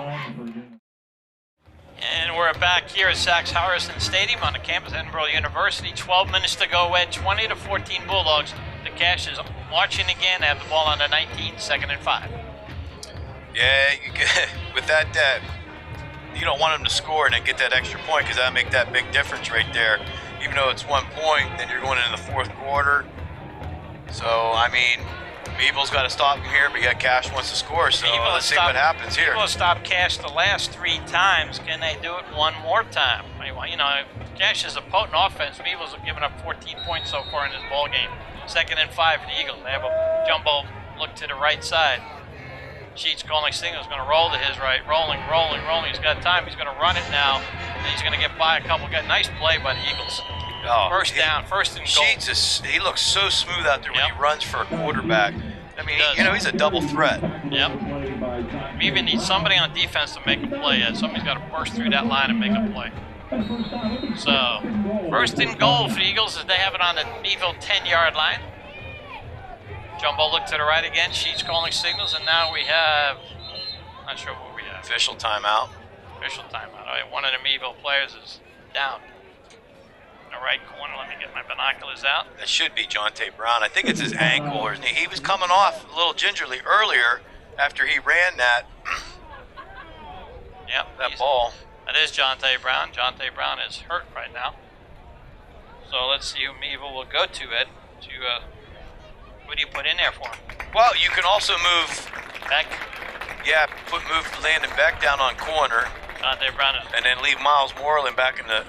[SPEAKER 6] And we're back here at Sachs Harrison Stadium on the campus of Edinboro University. 12 minutes to go, Ed. 20-14 Bulldogs. The Cash is marching again. They have the ball on the 19, 2nd and 5.
[SPEAKER 5] Yeah, with that, you don't want them to score and then get that extra point because that'll make that big difference right there. Even though it's 1 point, then you're going into the 4th quarter. So, I mean, Meadville's got to stop him here, but yet Cash wants to score, so let's see what happens here.
[SPEAKER 6] Meadville stopped Cash the last 3 times. Can they do it one more time? You know, Cash is a potent offense. Meadville's given up 14 points so far in this ball game. 2nd and 5 for the Eagles. They have a jumbo look to the right side. Sheets calling signals, going to roll to his right. Rolling. He's got time. He's going to run it now. And he's going to get by a couple. Got a nice play by the Eagles. First down, 1st and goal.
[SPEAKER 5] Sheets he looks so smooth out there when he runs for a quarterback. I mean, he's a double threat.
[SPEAKER 6] Yep. We even need somebody on defense to make a play. Somebody's got to burst through that line and make a play. So, 1st and goal for the Eagles as they have it on the Meadville 10-yard line. Jumbo look to the right again. Sheets calling signals, and now we have, not sure what we have.
[SPEAKER 5] Official timeout.
[SPEAKER 6] All right, one of the Meadville players is down. In the right corner, let me get my binoculars out.
[SPEAKER 5] That should be Jonte Brown. I think it's his ankle or his knee. He was coming off a little gingerly earlier after he ran that.
[SPEAKER 6] Yep,
[SPEAKER 5] that ball.
[SPEAKER 6] That is Jonte Brown. Jonte Brown is hurt right now. So let's see who Meadville will go to, Ed. What do you put in there for him?
[SPEAKER 5] Well, you can also move
[SPEAKER 6] Beck.
[SPEAKER 5] Yeah, move Landon Beck down on corner.
[SPEAKER 6] Jonte Brown is,
[SPEAKER 5] and then leave Miles Moreland back in the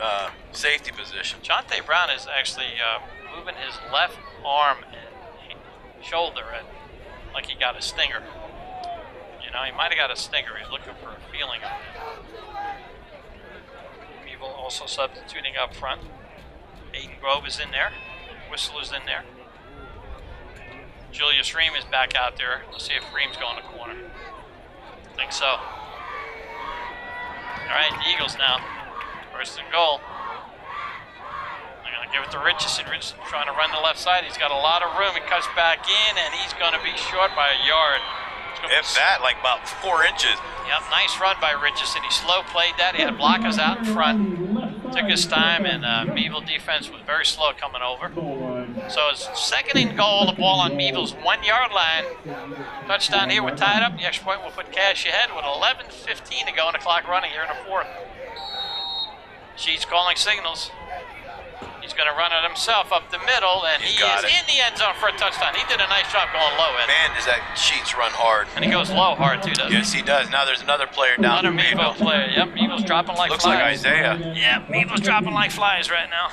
[SPEAKER 5] safety position.
[SPEAKER 6] Jonte Brown is actually moving his left arm and shoulder like he got a stinger. You know, he might have got a stinger. He's looking for a feeling on it. Meadville also substituting up front. Aiden Grove is in there. Whistle is in there. Julius Ream is back out there. Let's see if Ream's going to corner. I think so. All right, the Eagles now. 1st and goal. They're going to give it to Richardson. Richardson trying to run the left side. He's got a lot of room. He cuts back in, and he's going to be short by a yard.
[SPEAKER 5] If that, like about 4 inches.
[SPEAKER 6] Yep, nice run by Richardson. He slow played that. He had blockers out in front. Took his time, and Meadville defense was very slow coming over. So it's 2nd and goal. The ball on Meadville's 1-yard line. Touchdown here. We're tied up. The extra point will put Cash ahead with 11:15 to go and the clock running here in the 4th. Sheets calling signals. He's going to run it himself up the middle, and he is in the end zone for a touchdown. He did a nice job going low, Ed.
[SPEAKER 5] Man, does that Sheets run hard.
[SPEAKER 6] And he goes low hard, too, doesn't he?
[SPEAKER 5] Yes, he does. Now there's another player down.
[SPEAKER 6] Another Meadville player. Yep, Meadville's dropping like
[SPEAKER 5] Looks
[SPEAKER 6] flies.
[SPEAKER 5] like Isaiah.
[SPEAKER 6] Yeah, Meadville's dropping like flies right now.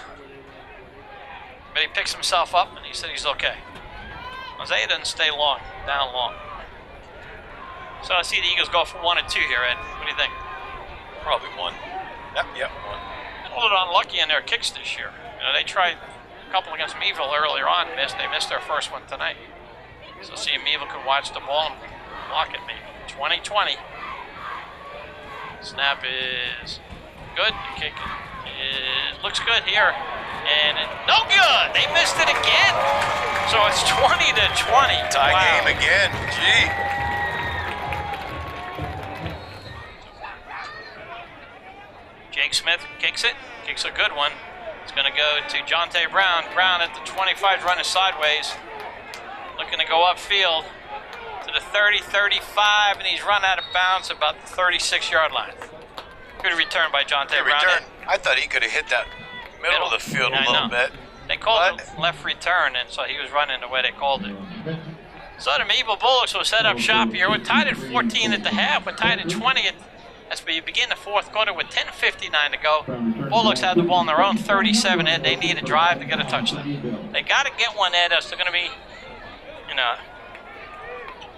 [SPEAKER 6] But he picks himself up, and he said he's okay. Isaiah doesn't stay down long. So I see the Eagles go for 1 and 2 here, Ed. What do you think?
[SPEAKER 5] Probably 1. Yep, 1.
[SPEAKER 6] A little unlucky in their kicks this year. You know, they tried a couple against Meadville earlier on, missed. They missed their first one tonight. So see if Meadville could watch the ball and block it maybe. 20-20. Snap is good. The kick looks good here. And no good. They missed it again. So it's 20-20.
[SPEAKER 5] Tie game again. Gee.
[SPEAKER 6] Jake Smith kicks it. Kicks a good one. It's going to go to Jonte Brown. Brown at the 25, running sideways. Looking to go upfield to the 30-35, and he's run out of bounds about the 36-yard line. Good return by Jonte Brown.
[SPEAKER 5] I thought he could have hit that middle of the field a little bit.
[SPEAKER 6] They called it left return, and so he was running the way they called it. So the Meadville Bulldogs will set up shop here. We're tied at 14 at the half. We're tied at 20 as we begin the fourth quarter with 10:59 to go. Bulldogs have the ball on their own 37, Ed. They need a drive to get a touchdown. They got to get one, Ed. That's going to be, you know.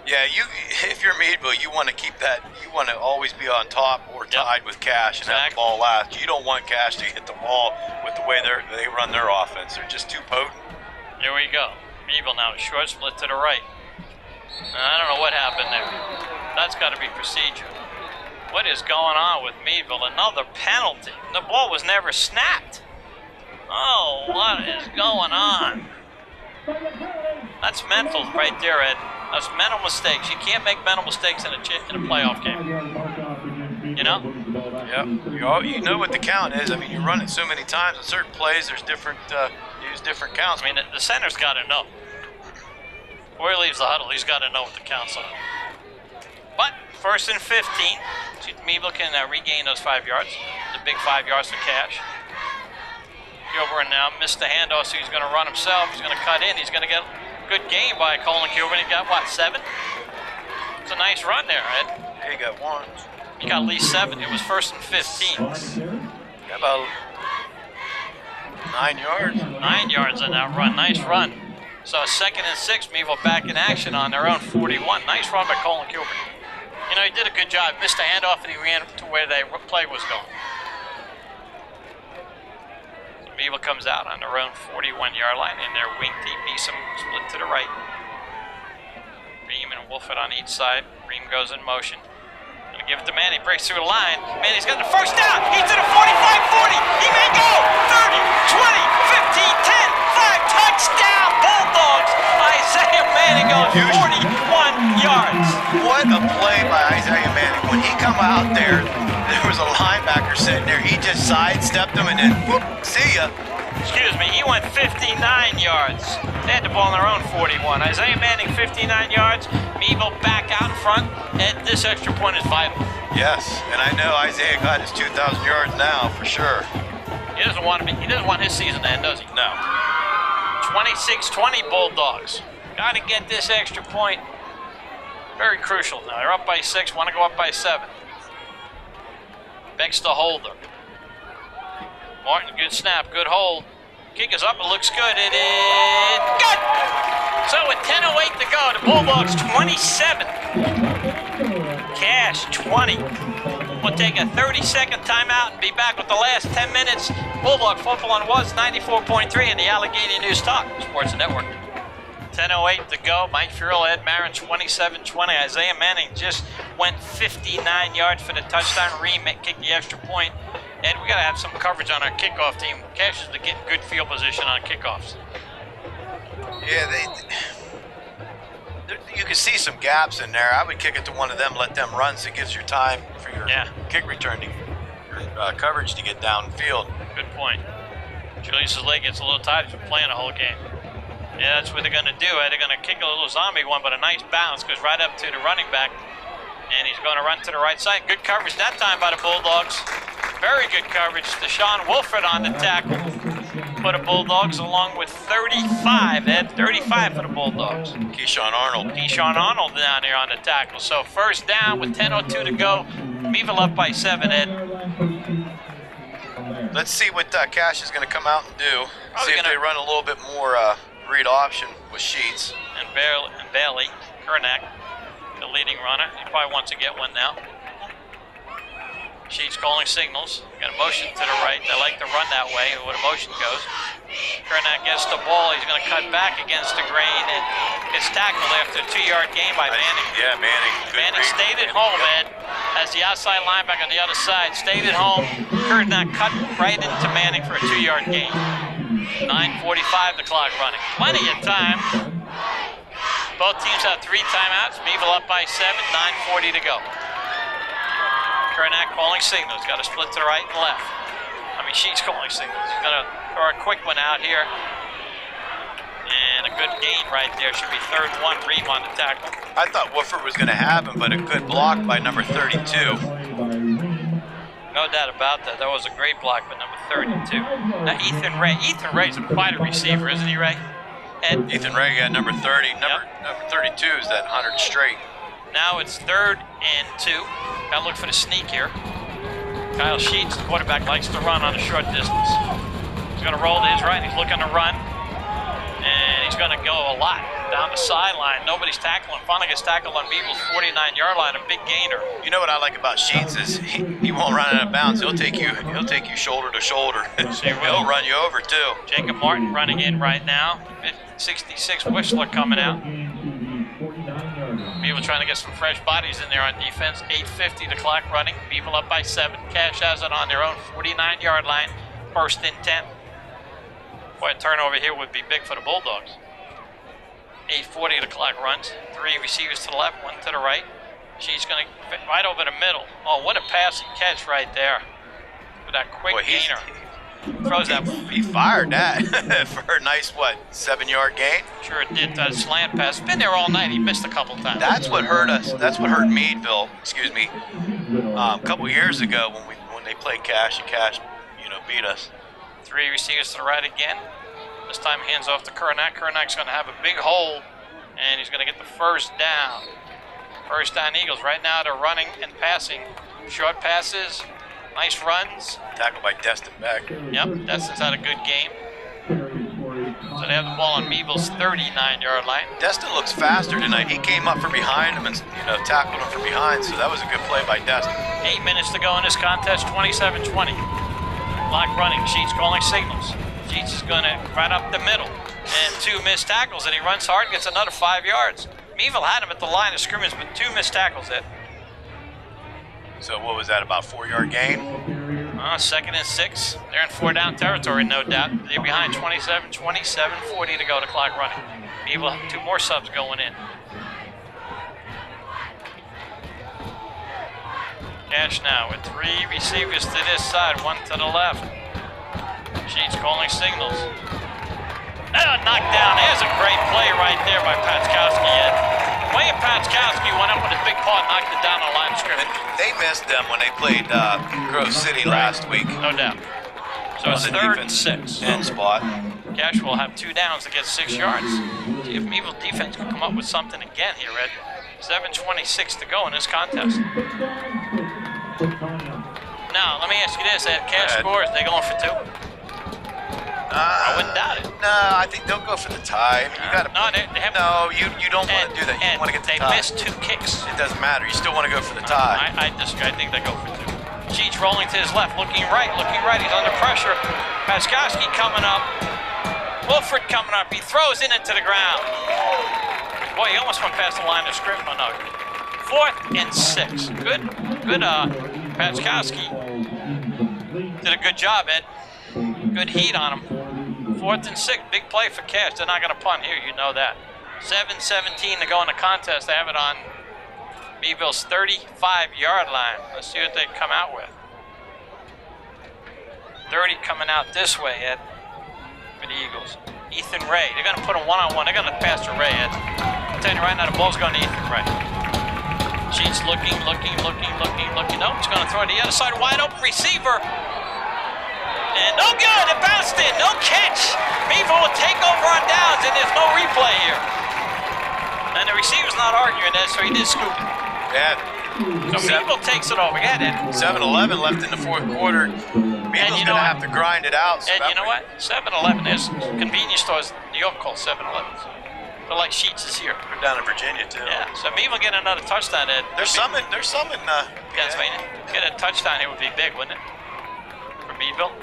[SPEAKER 5] Yeah, if you're Meadville, you want to keep that. You want to always be on top or tied with Cash and have the ball last. You don't want Cash to hit the ball with the way they run their offense. They're just too potent.
[SPEAKER 6] Here we go. Meadville now, a short split to the right. I don't know what happened there. That's got to be procedure. What is going on with Meadville? Another penalty. The ball was never snapped. Oh, what is going on? That's mental right there, Ed. That's mental mistakes. You can't make mental mistakes in a playoff game. You know?
[SPEAKER 5] Yep. You know what the count is. I mean, you run it so many times. On certain plays, there's different, use different counts.
[SPEAKER 6] I mean, the center's got to know. Before he leaves the huddle, he's got to know what the counts are. But 1st and 15. See if Meadville can regain those 5 yards. The big 5 yards for Cash. Gilbert now missed the handoff, so he's going to run himself. He's going to cut in. He's going to get a good gain by Colin Gilbert. He got, what, 7? It's a nice run there, Ed.
[SPEAKER 5] Yeah, he got 1.
[SPEAKER 6] He got at least 7. It was 1st and 15.
[SPEAKER 5] Got about 9 yards.
[SPEAKER 6] 9 yards on that run. Nice run. So 2nd and 6, Meadville back in action on their own 41. Nice run by Colin Gilbert. You know, he did a good job. Missed the handoff, and he ran to where the play was going. So Meadville comes out on their own 41-yard line in their wing deep. Beeson split to the right. Ream and Wolfett on each side. Ream goes in motion. Gonna give it to Manny. Breaks through the line. Manny's got the first down. He's to the 45-40. He may go. 30, 20, 15, 10, 5. Touchdown, Bulldogs. Isaiah Manning goes 41 yards.
[SPEAKER 5] What a play by Isaiah Manning. When he come out there was a linebacker sitting there. He just sidestepped him and then, whoop, see ya.
[SPEAKER 6] Excuse me, he went 59 yards. They had the ball on their own 41. Isaiah Manning, 59 yards. Meadville back out in front, and this extra point is vital.
[SPEAKER 5] Yes, and I know Isaiah got his 2,000 yards now for sure.
[SPEAKER 6] He doesn't want his season to end, does he?
[SPEAKER 5] No.
[SPEAKER 6] 26-20 Bulldogs. Got to get this extra point. Very crucial now. They're up by 6, want to go up by 7. Begs to Holder. Martin, good snap, good hold. Kick is up, it looks good. It is good! So with 10:08 to go, the Bulldogs 27. Cash 20. We'll take a 30-second timeout and be back with the last 10 minutes. Bulldog football on was 94.3 and the Allegheny News Talk Sports Network. 10:08 to go. Mike Fiorillo, Ed Marin, 27-20. Isaiah Manning just went 59 yards for the touchdown. Ream kicked the extra point. And we got to have some coverage on our kickoff team. Cash is to get good field position on kickoffs.
[SPEAKER 5] Yeah, you can see some gaps in there. I would kick it to one of them, let them run, so it gives you time for your kick return, your coverage to get downfield.
[SPEAKER 6] Good point. Julius's leg gets a little tight. He's been playing the whole game. Yeah, that's what they're going to do. They're going to kick a little zombie one, but a nice bounce goes right up to the running back. And he's going to run to the right side. Good coverage that time by the Bulldogs. Very good coverage. Deshaun Wolford on the tackle. for the Bulldogs, along with 35, Ed. 35 for the Bulldogs.
[SPEAKER 5] Keyshawn Arnold.
[SPEAKER 6] Keyshawn Arnold down here on the tackle. So first down with 10:02 to go. Meadville up by 7, Ed.
[SPEAKER 5] Let's see what Cash is going to come out and do.
[SPEAKER 6] Probably
[SPEAKER 5] See if they run a little bit more read option with Sheets.
[SPEAKER 6] And Bailey, Kernack, the leading runner. He probably wants to get one now. Sheets calling signals. Got a motion to the right. They like to run that way where the motion goes. Kernack gets the ball. He's going to cut back against the grain and gets tackled after a 2-yard gain by Manning.
[SPEAKER 5] Yeah, Manning. Good
[SPEAKER 6] Manning
[SPEAKER 5] read.
[SPEAKER 6] stayed at home, Ed, as the outside linebacker on the other side. Stayed at home. Kernack cut right into Manning for a 2-yard gain. 9:45 the clock running. Plenty of time. Both teams have 3 timeouts. Meadville up by 7, 9:40 to go. Kernack calling signals. Got to split to the right and left. I mean, Sheets calling signals. He's going to throw a quick one out here. And a good gain right there. Should be 3rd and 1. Ream on the tackle.
[SPEAKER 5] I thought Woodford was going to have him, but a good block by number 32.
[SPEAKER 6] No doubt about that. That was a great block by number 32. Now, Ethan Ray. Ethan Ray's quite a receiver, isn't he, Ray? Ed?
[SPEAKER 5] Ethan Ray, yeah, number 30. Number 32 is that 100 straight.
[SPEAKER 6] Now it's 3rd and 2. Gotta look for the sneak here. Kyle Sheets, the quarterback, likes to run on a short distance. He's gonna roll to his right. He's looking to run. And he's gonna go a lot down the sideline. Nobody's tackling. Finally gets tackled on Meadville's 49-yard line. A big gainer.
[SPEAKER 5] You know what I like about Sheets is he won't run out of bounds. He'll take you shoulder to shoulder. He'll run you over too.
[SPEAKER 6] Jacob Martin running in right now. 66 Whistler coming out. Meadville trying to get some fresh bodies in there on defense. 8:50 the clock running. Meadville up by 7. Cash has it on their own 49-yard line. 1st and 10. Boy, a turnover here would be big for the Bulldogs. 8:40 the clock runs. 3 receivers to the left, 1 to the right. She's going to fit right over the middle. Oh, what a passing catch right there. With that quick gainer. Throws that.
[SPEAKER 5] He fired that for a nice, 7-yard gain?
[SPEAKER 6] Sure it did. That slant pass. Been there all night. He missed a couple times.
[SPEAKER 5] That's what hurt us. That's what hurt Meadville, a couple years ago when they played Cash and Cash, beat us.
[SPEAKER 6] 3 receivers to the right again. This time hands off to Kernack. Kernack's going to have a big hole, and he's going to get the 1st down. 1st down Eagles. Right now they're running and passing. Short passes, nice runs.
[SPEAKER 5] Tackled by Destin Beck.
[SPEAKER 6] Yep, Destin's had a good game. So they have the ball on Meadville's 39-yard line.
[SPEAKER 5] Destin looks faster tonight. He came up from behind him and tackled him from behind, so that was a good play by Destin.
[SPEAKER 6] 8 minutes to go in this contest, 27-20. Clock running, Sheets calling signals. Sheets is going to run up the middle. And 2 missed tackles, and he runs hard and gets another 5 yards. Meadville had him at the line of scrimmage, but 2 missed tackles, Ed.
[SPEAKER 5] So what was that, about 4-yard gain?
[SPEAKER 6] 2nd and 6. They're in 4-down territory, no doubt. They're behind 27-20, 7:40 to go, the clock running. Meadville, 2 more subs going in. Cash now with 3 receivers to this side, 1 to the left. Sheets calling signals. Knocked down. There's a great play right there by Patskowski. Wayne Patskowski went up with a big paw and knocked it down on the line of scrimmage.
[SPEAKER 5] They missed them when they played Grove City last week.
[SPEAKER 6] No doubt. So it's 3rd and 6.
[SPEAKER 5] End spot.
[SPEAKER 6] Cash will have 2 downs to get 6 yards. See if Meadville defense can come up with something again here, Ed. 7:26 to go in this contest. Now, let me ask you this, Ed. Cash scores, they going for 2? I wouldn't doubt it.
[SPEAKER 5] No, I think they'll go for the tie. I mean, you gotta.
[SPEAKER 6] They have.
[SPEAKER 5] No, you don't want to do that. You want to get the tie.
[SPEAKER 6] They missed 2 kicks.
[SPEAKER 5] It doesn't matter. You still want to go for the tie.
[SPEAKER 6] I disagree. I think they go for 2. Sheets rolling to his left, looking right. He's under pressure. Patskowski coming up. Wolford coming up. He throws it into the ground. Boy, he almost went past the line of scrimmage. Oh, no. 4th and 6. Good. Patskowski did a good job, Ed. Good heat on him. 4th and 6, big play for Cash. They're not going to punt here, you know that. 7:17 to go in the contest. They have it on Meadville's 35-yard line. Let's see what they come out with. 30 coming out this way, Ed, for the Eagles. Ethan Ray, they're going to put him one-on-one. They're going to pass to Ray, Ed. I'm telling you right now, the ball's going to Ethan Ray. Sheets looking. Nope, he's going to throw it to the other side. Wide open receiver. And no good, it bounced in, no catch. Meadville will take over on downs, and there's no replay here. And the receiver's not arguing that, so he did scoop it.
[SPEAKER 5] Yeah.
[SPEAKER 6] So Meadville takes it over. Get it.
[SPEAKER 5] 7-11 left in the fourth quarter. Meadville's going to have to grind it out.
[SPEAKER 6] And you know what? 7-Eleven, there's convenience stores in New York called 7-Elevens. They're like Sheets is here.
[SPEAKER 5] We're down in Virginia, too.
[SPEAKER 6] Yeah, so Meadville get another touchdown, Ed.
[SPEAKER 5] There's some in
[SPEAKER 6] Pennsylvania. Get a touchdown here would be big, wouldn't it? For Meadville.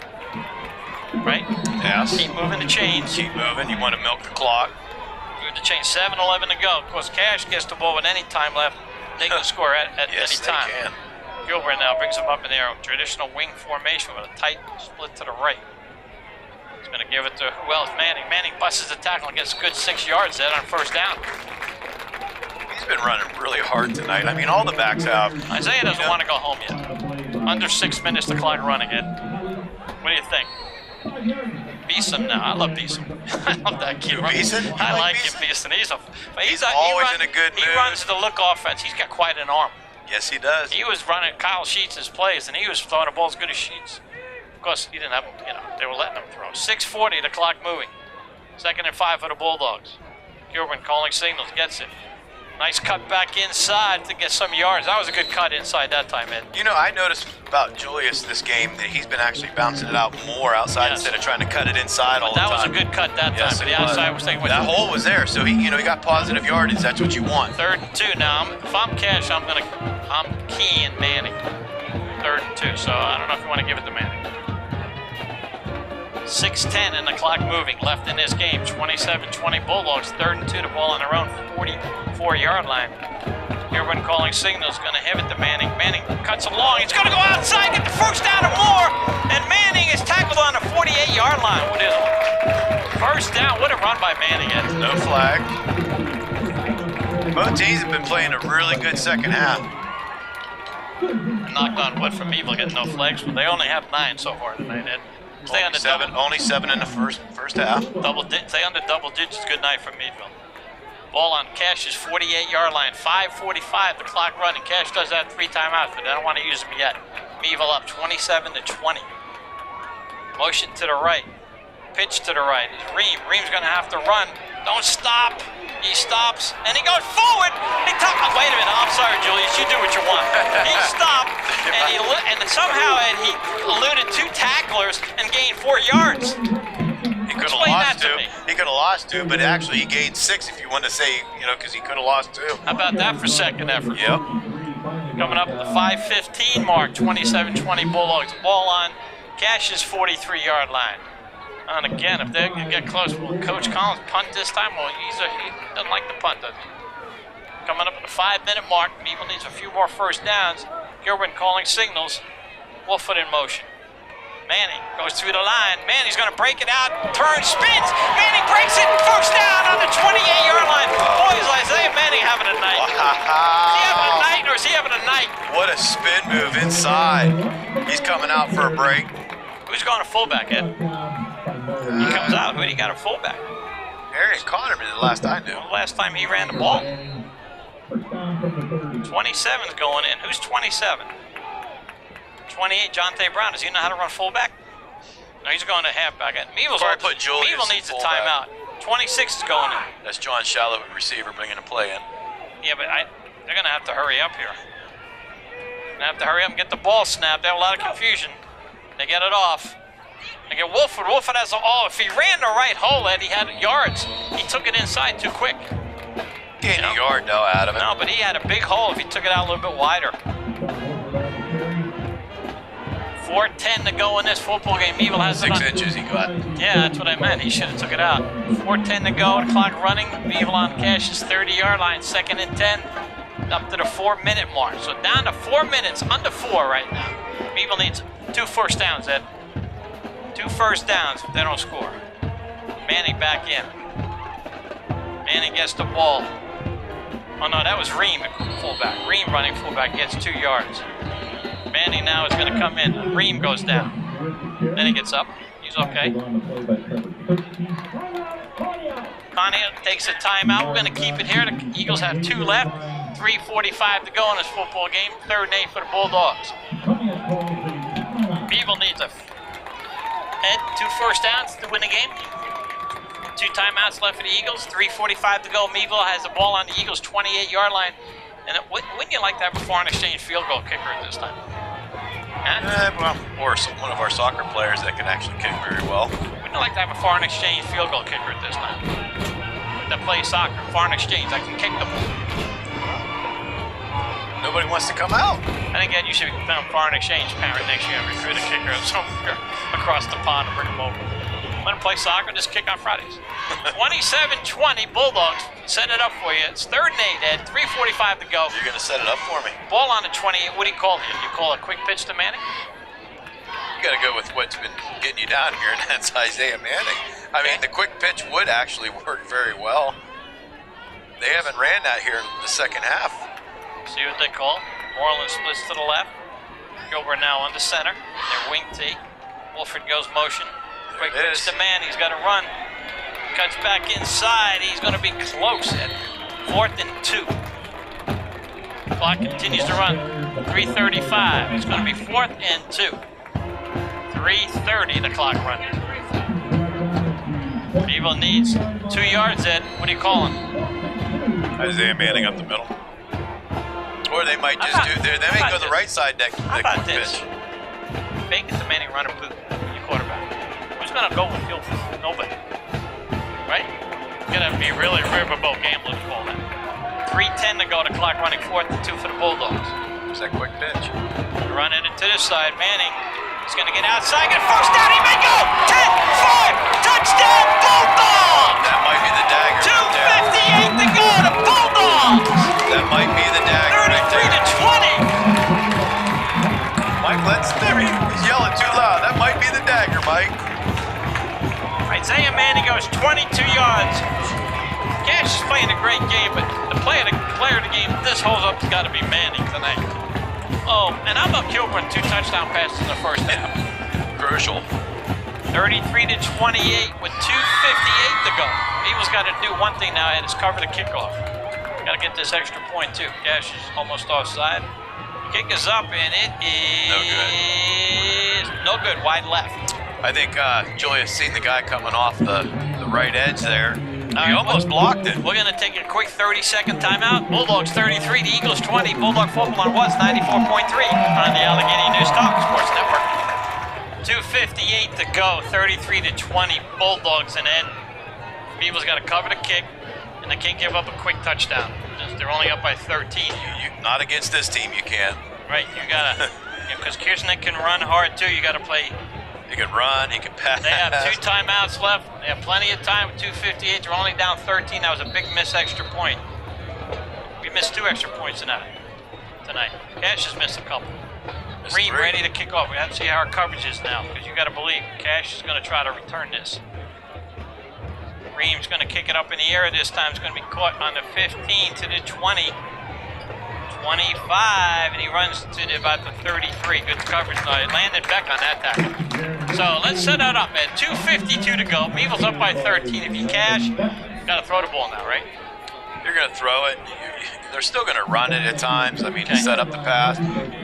[SPEAKER 6] Right?
[SPEAKER 5] Yes.
[SPEAKER 6] Keep moving the chains.
[SPEAKER 5] Keep moving. You want to milk the clock.
[SPEAKER 6] Move the chains. 7-11 to go. Of course, Cash gets the ball with any time left. They can score at
[SPEAKER 5] Yes,
[SPEAKER 6] any time.
[SPEAKER 5] they can.
[SPEAKER 6] Gilbert now brings them up in their traditional wing formation with a tight split to the right. He's going to give it to, well, it's Manning. Manning busts the tackle and gets a good 6 yards there on first down.
[SPEAKER 5] He's been running really hard tonight. I mean, all the backs have.
[SPEAKER 6] Isaiah doesn't want to go home yet. Under 6 minutes the clock running it. What do you think? Beeson now. I love Beeson. I love that kid.
[SPEAKER 5] Beeson?
[SPEAKER 6] I
[SPEAKER 5] You like
[SPEAKER 6] like him, Beeson. He's
[SPEAKER 5] always in a good
[SPEAKER 6] He
[SPEAKER 5] mood.
[SPEAKER 6] runs the look offense. He's got quite an arm.
[SPEAKER 5] Yes, he does.
[SPEAKER 6] He was running Kyle Sheets' plays, and he was throwing the ball as good as Sheets. Of course, he didn't have, they were letting him throw. 6:40, the clock moving. 2nd and 5 for the Bulldogs. Gilbert calling signals, gets it. Nice cut back inside to get some yards. That was a good cut inside that time, Ed.
[SPEAKER 5] You know, I noticed about Julius this game that he's been actually bouncing it out more outside instead of trying to cut it inside all the time.
[SPEAKER 6] That was a good cut that time.
[SPEAKER 5] Yes,
[SPEAKER 6] But the outside was taking
[SPEAKER 5] that hole was there, so he got positive yardage. That's what you want.
[SPEAKER 6] 3rd and 2 now. If I'm Cash, I'm keying Manning. 3rd and 2, so I don't know if you want to give it to Manning. 6:10 and the clock moving left in this game. 27-20 Bulldogs. 3rd and 2, the ball on their own 44-yard line. Everyone calling signals, going to have it to Manning. Manning cuts him long. It's going to go outside, get the first down and more. And Manning is tackled on the 48-yard line. What is it? First down. What a run by Manning.
[SPEAKER 5] No flag. Both teams have been playing a really good second half.
[SPEAKER 6] Knocked on wood from Meadville, getting no flags, but they only have 9 so far tonight, Ed. Stay under
[SPEAKER 5] Only seven in the first half.
[SPEAKER 6] Stay under double digits. Good night from Meadville. Ball on Cash's 48-yard line. 5:45. The clock running. Cash does that 3 timeouts, but they don't want to use them yet. Meadville up 27-20. Motion to the right. Pitch to the right. It's Ream. Ream's going to have to run. Don't stop. He stops, and he goes forward. Wait a minute. I'm sorry, Julius. You do what you want. He stopped, and somehow he eluded 2 tacklers and gained 4 yards.
[SPEAKER 5] He could have lost 2. He could have lost 2, but actually he gained 6 if you want to say, because he could have lost 2.
[SPEAKER 6] How about that for second effort?
[SPEAKER 5] Yep.
[SPEAKER 6] Coming up at the 5:15 mark, 27-20 Bulldogs. Ball on Cash's 43-yard line. And again, if they can get close, will Coach Collins punt this time? Well, he doesn't like the punt, does he? Coming up at the 5-minute mark, Meadville needs a few more first downs. Gilbert calling signals. Wolford in motion. Manning goes through the line. Manning's going to break it out, turns, spins. Manning breaks it, first down on the 28-yard line. Boy, is Isaiah Manning having a night. Is he having a night, or is he having a night?
[SPEAKER 5] What a spin move inside. He's coming out for a break.
[SPEAKER 6] Who's going to fullback, Ed? He comes out. Who do you got a fullback?
[SPEAKER 5] Arian Connor did the last I knew.
[SPEAKER 6] Well, last time he ran the ball. 27's going in. Who's 27? 28, Jonte Brown. Does he know how to run fullback? No, he's going to halfback. Meadville needs a timeout. 26 is going in.
[SPEAKER 5] That's John Shallow, receiver, bringing a play in.
[SPEAKER 6] Yeah, but they're going to have to hurry up here. They're going to have to hurry up and get the ball snapped. They have a lot of confusion. They get it off. They get Wolford. Wolford has if he ran the right hole, Ed, he had yards. He took it inside too quick.
[SPEAKER 5] Gained a yard, though, out of it.
[SPEAKER 6] No, but he had a big hole if he took it out a little bit wider. 4:10 to go in this football game. Meadville has
[SPEAKER 5] 6 inches he got.
[SPEAKER 6] Yeah, that's what I meant. He should have took it out. 4:10 to go. The clock running. Meadville on Cash's 30-yard line. 2nd and 10. Up to the 4-minute mark. So down to 4 minutes. Under 4 right now. Meadville needs 2 first downs, Ed. 2 first downs if they don't score. Manning back in. Manning gets the ball. Oh no, that was Ream, fullback. Ream running fullback gets 2 yards. Manning now is going to come in. Ream goes down. Then he gets up. He's okay. Conneaut takes a timeout. We're going to keep it here. The Eagles have 2 left. 3:45 to go in this football game. 3rd and 8 for the Bulldogs. Meadville needs a Ed, 2 first downs to win the game. 2 timeouts left for the Eagles. 3:45 to go. Meadville has the ball on the Eagles' 28-yard line. And wouldn't you like to have a foreign exchange field goal kicker at this time? Huh?
[SPEAKER 5] Well, or one of our soccer players that can actually kick very well.
[SPEAKER 6] Wouldn't you like to have a foreign exchange field goal kicker at this time? That plays soccer, foreign exchange, I can kick them.
[SPEAKER 5] Nobody wants to come out.
[SPEAKER 6] I think, Ed, you should become a foreign exchange parent next year and recruit a kicker somewhere across the pond and bring them over. Want to play soccer? Just kick on Fridays. 27-20, Bulldogs set it up for you. It's 3rd and 8, Ed. 3:45 to go.
[SPEAKER 5] You're going to set it up for me.
[SPEAKER 6] Ball on the 28. What do you call it? You call it a quick pitch to Manning?
[SPEAKER 5] You got to go with what's been getting you down here, and that's Isaiah Manning. I mean, the quick pitch would actually work very well. They haven't ran that here in the second half.
[SPEAKER 6] See what they call? Moreland splits to the left. Gilbert now under center. Their wing tee. Wolford goes motion. Quick pitch to Manning. He's got to run. Cuts back inside. He's going to be close at 4th and 2. Clock continues to run. 3:35. It's going to be 4th and 2. 3:30 the clock running. Meadville needs 2 yards, Ed. What are you calling?
[SPEAKER 5] Isaiah Manning up the middle. Or they might just they may go the right side that quick pitch.
[SPEAKER 6] Fake it to Manning, run a boot. Your quarterback. Who's going to go with field? Nobody. Right? It's going to be really riverboat gambling ball now. 3:10 to go. The clock running. 4th and 2 for the Bulldogs.
[SPEAKER 5] It's that quick pitch.
[SPEAKER 6] Running it to this side. Manning is going to get outside. Get first down. He may go. 10-5. Touchdown Bulldogs.
[SPEAKER 5] That might be the dagger.
[SPEAKER 6] 2:58 to go. The Bulldogs.
[SPEAKER 5] That might be the dagger.
[SPEAKER 6] 33-20.
[SPEAKER 5] Mike, he's yelling too loud. That might be the dagger, Mike.
[SPEAKER 6] Isaiah Manning goes 22 yards. Cash is playing a great game, but the player of the game, this holds up, has got to be Manning tonight. Oh, and I'm up Kilburn 2 touchdown passes in the first half.
[SPEAKER 5] Crucial.
[SPEAKER 6] 33-28 with 2:58 to go. Eagles got to do one thing now, and it's cover the kickoff. Got to get this extra point too. Cash is almost offside. Kick is up, and it is no good. Wide left.
[SPEAKER 5] I think Julius seen the guy coming off the right edge there. He almost blocked it.
[SPEAKER 6] We're going to take a quick 30-second timeout. Bulldogs 33, the Eagles 20. Bulldog football on what's 94.3 on the Allegheny News Talk Sports Network. 2:58 to go. 33-20. Bulldogs and Ed. Meadville's got to cover the kick, and they can't give up a quick touchdown. They're only up by 13.
[SPEAKER 5] Not against this team, you can't.
[SPEAKER 6] Right, you gotta, because Kirchner can run hard too. You gotta play.
[SPEAKER 5] He can run, he can pass.
[SPEAKER 6] They have 2 timeouts left. They have plenty of time with 2:58. They're only down 13. That was a big miss extra point. We missed 2 extra points tonight. Cash has missed a couple. Reed ready to kick off. We have to see how our coverage is now, because you gotta believe Cash is gonna try to return this. Ream's going to kick it up in the air this time. It's going to be caught on the 15 to the 20. 25, and he runs to about the 33. Good coverage. No, it landed back on that tackle. So let's set that up, man. 2:52 to go. Meadville's up by 13. If you Cash, you got to throw the ball now, right?
[SPEAKER 5] You're going to throw it. They're still going to run it at times. I mean, to set up the pass.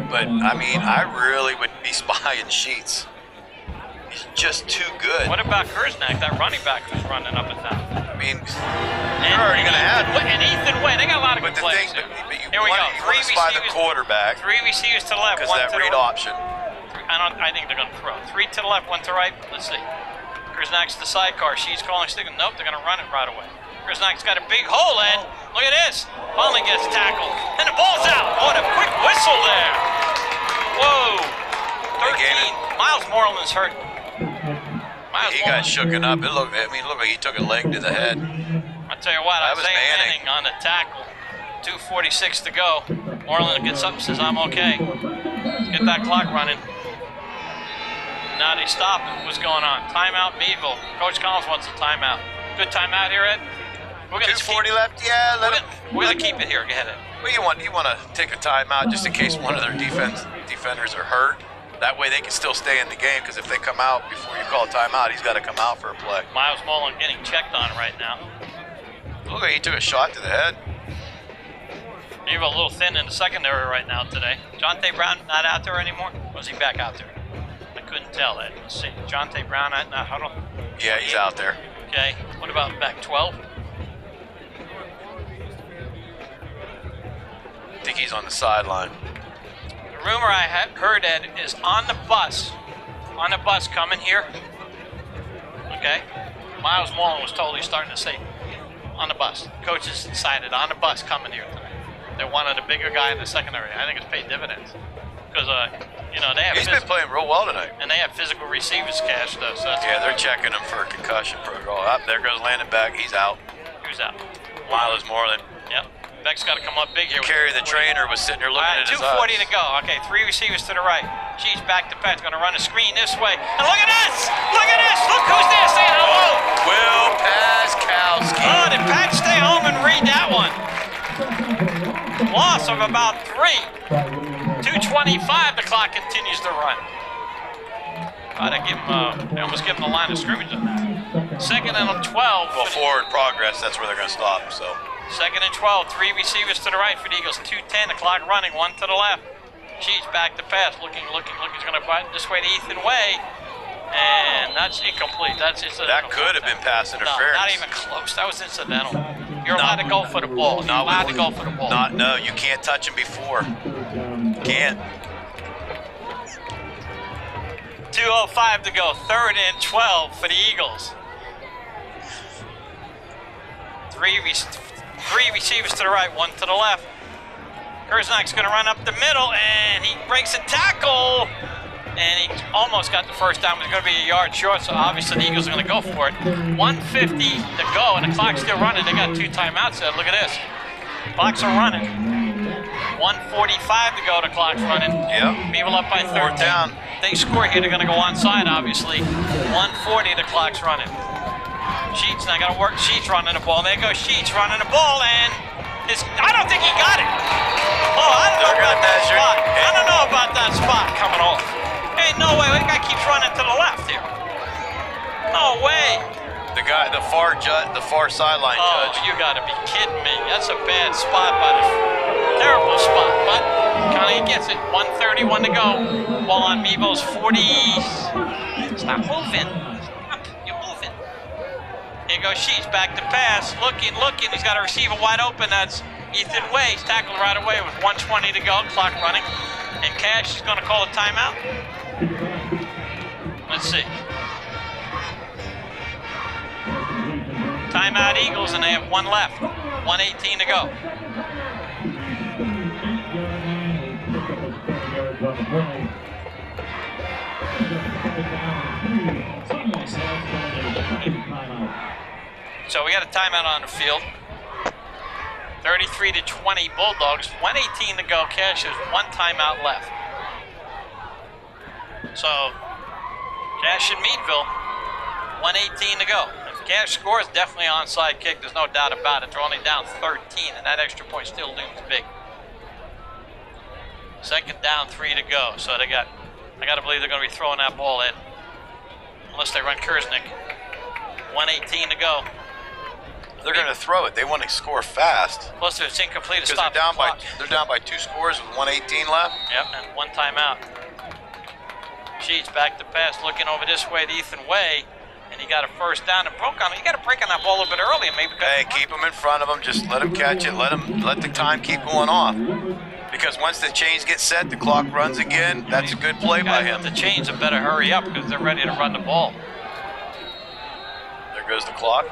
[SPEAKER 5] But, I mean, I really would be spying Sheets. He's just too good.
[SPEAKER 6] What about Kersnack, that running back who's running up and down?
[SPEAKER 5] I mean, you're already going to have him.
[SPEAKER 6] And Ethan Way, they got a lot of good players.
[SPEAKER 5] Here we go. You want to spy the quarterback.
[SPEAKER 6] 3 receivers to the left, 1
[SPEAKER 5] that
[SPEAKER 6] to the
[SPEAKER 5] read
[SPEAKER 6] right.
[SPEAKER 5] option.
[SPEAKER 6] I think they're going to throw. 3 to the left, 1 to the right. Let's see. Kersnack's the sidecar. She's calling stick. Nope, they're going to run it right away. Kersnack's got a big hole in. Look at this. Finally gets tackled. And the ball's out. What a quick whistle there. Whoa. 13. Miles Moreland's hurt.
[SPEAKER 5] He got shooken up. It looked like he took a leg to the head.
[SPEAKER 6] I'll tell you what,
[SPEAKER 5] that was
[SPEAKER 6] Manning on the tackle. 2:46 to go. Moreland gets up and says, I'm okay. Let's get that clock running. Now they stop it. What's going on? Timeout, Meadville. Coach Collins wants a timeout. Good timeout here, Ed? We're gonna
[SPEAKER 5] 2:40 left? Yeah,
[SPEAKER 6] we're going to keep it here. Go ahead, Ed.
[SPEAKER 5] Well, you want to take a timeout just in case one of their defenders are hurt. That way they can still stay in the game, because if they come out before you call a timeout, he's got to come out for a play.
[SPEAKER 6] Miles Moreland getting checked on right now.
[SPEAKER 5] Look like he took a shot to the head.
[SPEAKER 6] Meadville a little thin in the secondary right now today. Jonte Brown not out there anymore? Or was he back out there? couldn't tell that. Let's see. Jonte Brown out in that huddle.
[SPEAKER 5] Yeah, he's out there.
[SPEAKER 6] Okay. What about back 12?
[SPEAKER 5] I think he's on the sideline.
[SPEAKER 6] The rumor I had heard, Ed, is on the bus coming here. Okay. Miles Mullen was told he's starting to say on the bus. Coaches decided on the bus coming here tonight. They wanted a bigger guy in the secondary. I think it's paid dividends. Because, you know, they have.
[SPEAKER 5] He's been playing real well tonight.
[SPEAKER 6] And they have physical receivers cash, though. So that's
[SPEAKER 5] Yeah, they're checking him for a concussion protocol. There goes Landon Beck. He's out.
[SPEAKER 6] Who's out?
[SPEAKER 5] Miles Moreland.
[SPEAKER 6] Yep. Beck's got to come up big here.
[SPEAKER 5] Carry the trainer was sitting there looking at his
[SPEAKER 6] 2:40
[SPEAKER 5] eyes.
[SPEAKER 6] to go. Okay, 3 receivers to the right. She's back to pass. Going to run a screen this way. And look at this! Look at this! Look who's there saying hello!
[SPEAKER 5] Will Paskowski.
[SPEAKER 6] Oh, did Pat stay home and read that one? Loss of about 3. 2:25. The clock continues to run. They almost give him the line of scrimmage on that. 2nd and 12.
[SPEAKER 5] Well, forward progress, that's where they're going to stop, so.
[SPEAKER 6] 2nd and 12, 3 receivers to the right for the Eagles. 2:10, the clock running, 1 to the left. She's back to pass, looking. He's going to fight this way to Ethan Way. And that's incomplete. That's
[SPEAKER 5] That could have been pass interference.
[SPEAKER 6] No, not even close. That was incidental. You're allowed to go for the ball. You're allowed to go for the ball.
[SPEAKER 5] No, you can't touch him before. Can't.
[SPEAKER 6] 2:05 to go, 3rd and 12 for the Eagles. Three receivers to the right, 1 to the left. Kerznak's going to run up the middle, and he breaks a tackle. And he almost got the first down. He's going to be a yard short, so obviously the Eagles are going to go for it. 1:50 to go, and the clock's still running. They got 2 timeouts there. Look at this. Clocks are running. 1:45 to go. The clock's running.
[SPEAKER 5] Yep.
[SPEAKER 6] Meadville up by 13.
[SPEAKER 5] Fourth down.
[SPEAKER 6] They score here. They're going to go onside, obviously. 1:40. The clock's running. Sheets now got to work. Sheets running the ball. There goes Sheets running the ball, and I don't think he got it. Oh, I don't know about that spot. I don't know about that spot coming off. Ain't no way. The guy keeps running to the left here. No way.
[SPEAKER 5] The far sideline judge.
[SPEAKER 6] Oh, you got to be kidding me. That's a bad spot, but terrible spot. But Conneaut gets it. 1:31 to go. Ball on Meadville's 40. Stop moving. You're moving. Here goes Sheets back to pass. Looking. He's got a receiver wide open. That's Ethan Way. He's tackled right away with 1:20 to go. Clock running. And Cash is going to call a timeout. Let's see. Timeout Eagles, and they have 1 left. 1:18 to go. So we got a timeout on the field. 33-20 Bulldogs. 1:18 to go. Cash has 1 timeout left. So Cash in Meadville. 1:18 to go. If Cash scores, definitely onside kick. There's no doubt about it. They're only down 13, and that extra point still looms big. 2nd down, 3 to go. So I got to believe they're going to be throwing that ball in, unless they run Kersnick. 1:18 to go.
[SPEAKER 5] They're going to throw it. They want to score fast.
[SPEAKER 6] Plus, it's incomplete to
[SPEAKER 5] Because
[SPEAKER 6] stop the clock.
[SPEAKER 5] they're down by 2 scores with 1:18 left.
[SPEAKER 6] Yep, and 1 timeout. Sheets back to pass, looking over this way to Ethan Way, and he got a first down and broke on it. You got to break on that ball a little bit early, and maybe.
[SPEAKER 5] Hey, keep him in front of him. Just let him catch it. Let the time keep going off. Because once the chains get set, the clock runs again. That's a good play by him.
[SPEAKER 6] The chains have better hurry up because they're ready to run the ball.
[SPEAKER 5] There goes the clock.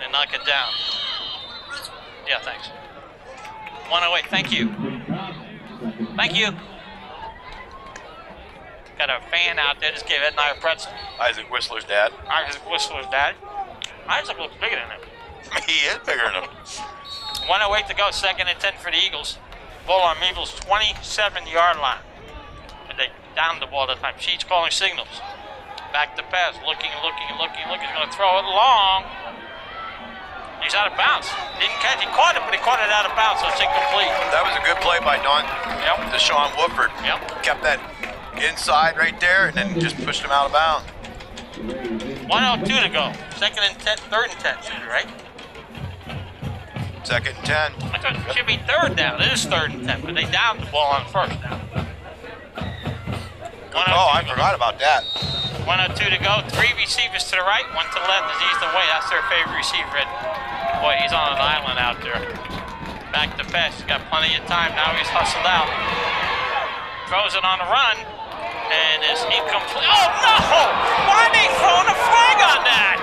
[SPEAKER 6] And knock it down. Yeah, thanks. 1:08. Thank you. Thank you. Got a fan out there. Just gave Ed and I a pretzel.
[SPEAKER 5] Isaac Whistler's dad.
[SPEAKER 6] Isaac Whistler's dad. Isaac looks bigger than him.
[SPEAKER 5] He is bigger than him.
[SPEAKER 6] 1:08 to go. 2nd and 10 for the Eagles. Ball on Meadville's 27-yard line. And they downed the ball at the time. Sheets calling signals. Back to pass. Looking. He's going to throw it long. He's out of bounds. Didn't catch. He caught it, but he caught it out of bounds, so it's incomplete.
[SPEAKER 5] That was a good play by Deshaun Woodford.
[SPEAKER 6] Yep.
[SPEAKER 5] Kept that inside right there, and then just pushed him out of bounds.
[SPEAKER 6] 1:02 to go. 2nd and 10, 3rd and 10, right?
[SPEAKER 5] 2nd and 10.
[SPEAKER 6] I thought it should be 3rd down. It is 3rd and 10, but they downed the ball on 1st down.
[SPEAKER 5] Good call. I forgot about that.
[SPEAKER 6] 102 to go. 3 receivers to the right, 1 to the left. He's the way. That's their favorite receiver. Boy, he's on an island out there. Back to pass. He's got plenty of time. Now he's hustled out. Throws it on the run. And is incomplete. Oh, no! Why are they throwing a flag on that?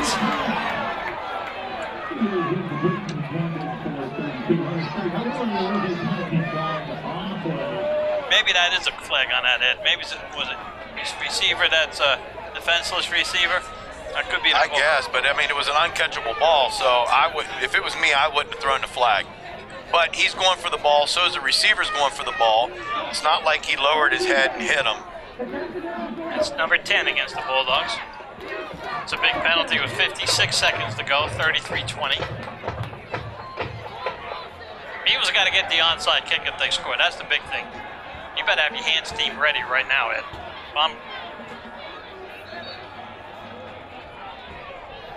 [SPEAKER 6] Maybe that is a flag on that, Ed. Maybe was it his receiver that's a defenseless receiver? That could be the
[SPEAKER 5] I guess, but I mean, it was an uncatchable ball, so I would, if it was me, I wouldn't have thrown the flag. But he's going for the ball, so is the receiver's going for the ball. It's not like he lowered his head and hit him.
[SPEAKER 6] That's number 10 against the Bulldogs. It's a big penalty with 56 seconds to go, 33-20. Eagles got to get the onside kick if they score. That's the big thing. You better have your hands team ready right now, Ed.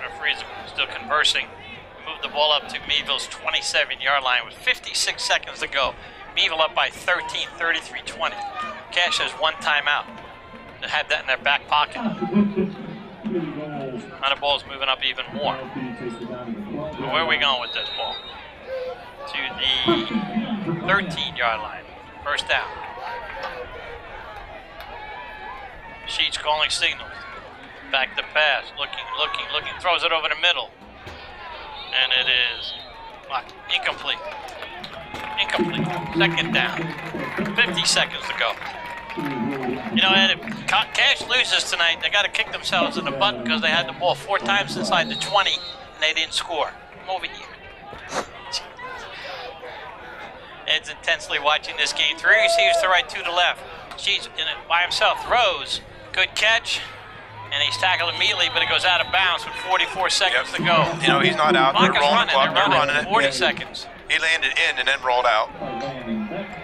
[SPEAKER 6] Referees are still conversing. Move the ball up to Meadville's 27-yard line with 56 seconds to go. Meadville up by 13, 33-20. Cash has 1 timeout. They have that in their back pocket. Now the ball's moving up even more. So where are we going with this ball? To the 13-yard line. First down. Sheets calling signals. Back to pass. Looking. Throws it over the middle. And it is incomplete. Second down. 50 seconds to go. You know, Ed, if Cash loses tonight, they got to kick themselves in the butt because they had the ball 4 times inside the 20 and they didn't score. Come over here. Ed's intensely watching this game. 3 receivers to right, 2 to left. Sheets in it by himself. Throws. Good catch. And he's tackled immediately, but it goes out of bounds with 44 seconds to go.
[SPEAKER 5] You know, he's not out. They're rolling the clock. They're running it.
[SPEAKER 6] 40 seconds.
[SPEAKER 5] He landed in and then rolled out.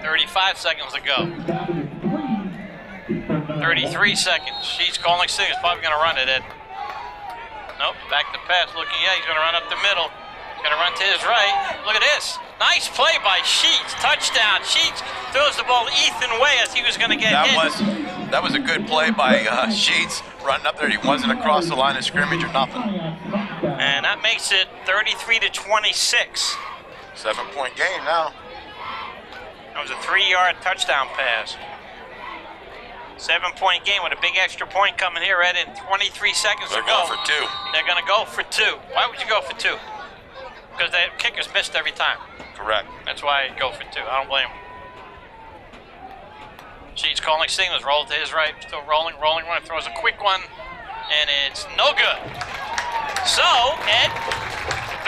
[SPEAKER 6] 35 seconds to go. 33 seconds. She's calling signals. Probably going to run it, Ed. Nope. Back to pass. Looking. Yeah, he's going to run up the middle. He's going to run to his right. Look at this. Nice play by Sheets. Touchdown. Sheets throws the ball Ethan way as he was going to get hit.
[SPEAKER 5] That was a good play by Sheets. Running up there. He wasn't across the line of scrimmage or nothing.
[SPEAKER 6] And that makes it 33-26.
[SPEAKER 5] 7-point game now.
[SPEAKER 6] That was a 3-yard touchdown pass. 7-point game with a big extra point coming here, Ed, in 23 seconds to go.
[SPEAKER 5] They're going for 2.
[SPEAKER 6] They're going to go for 2. Why would you go for 2? Because the kickers missed every time.
[SPEAKER 5] Correct.
[SPEAKER 6] That's why I go for 2. I don't blame him. Sheets calling signals. Roll to his right. Still rolling. Throws a quick one. And it's no good. So, Ed,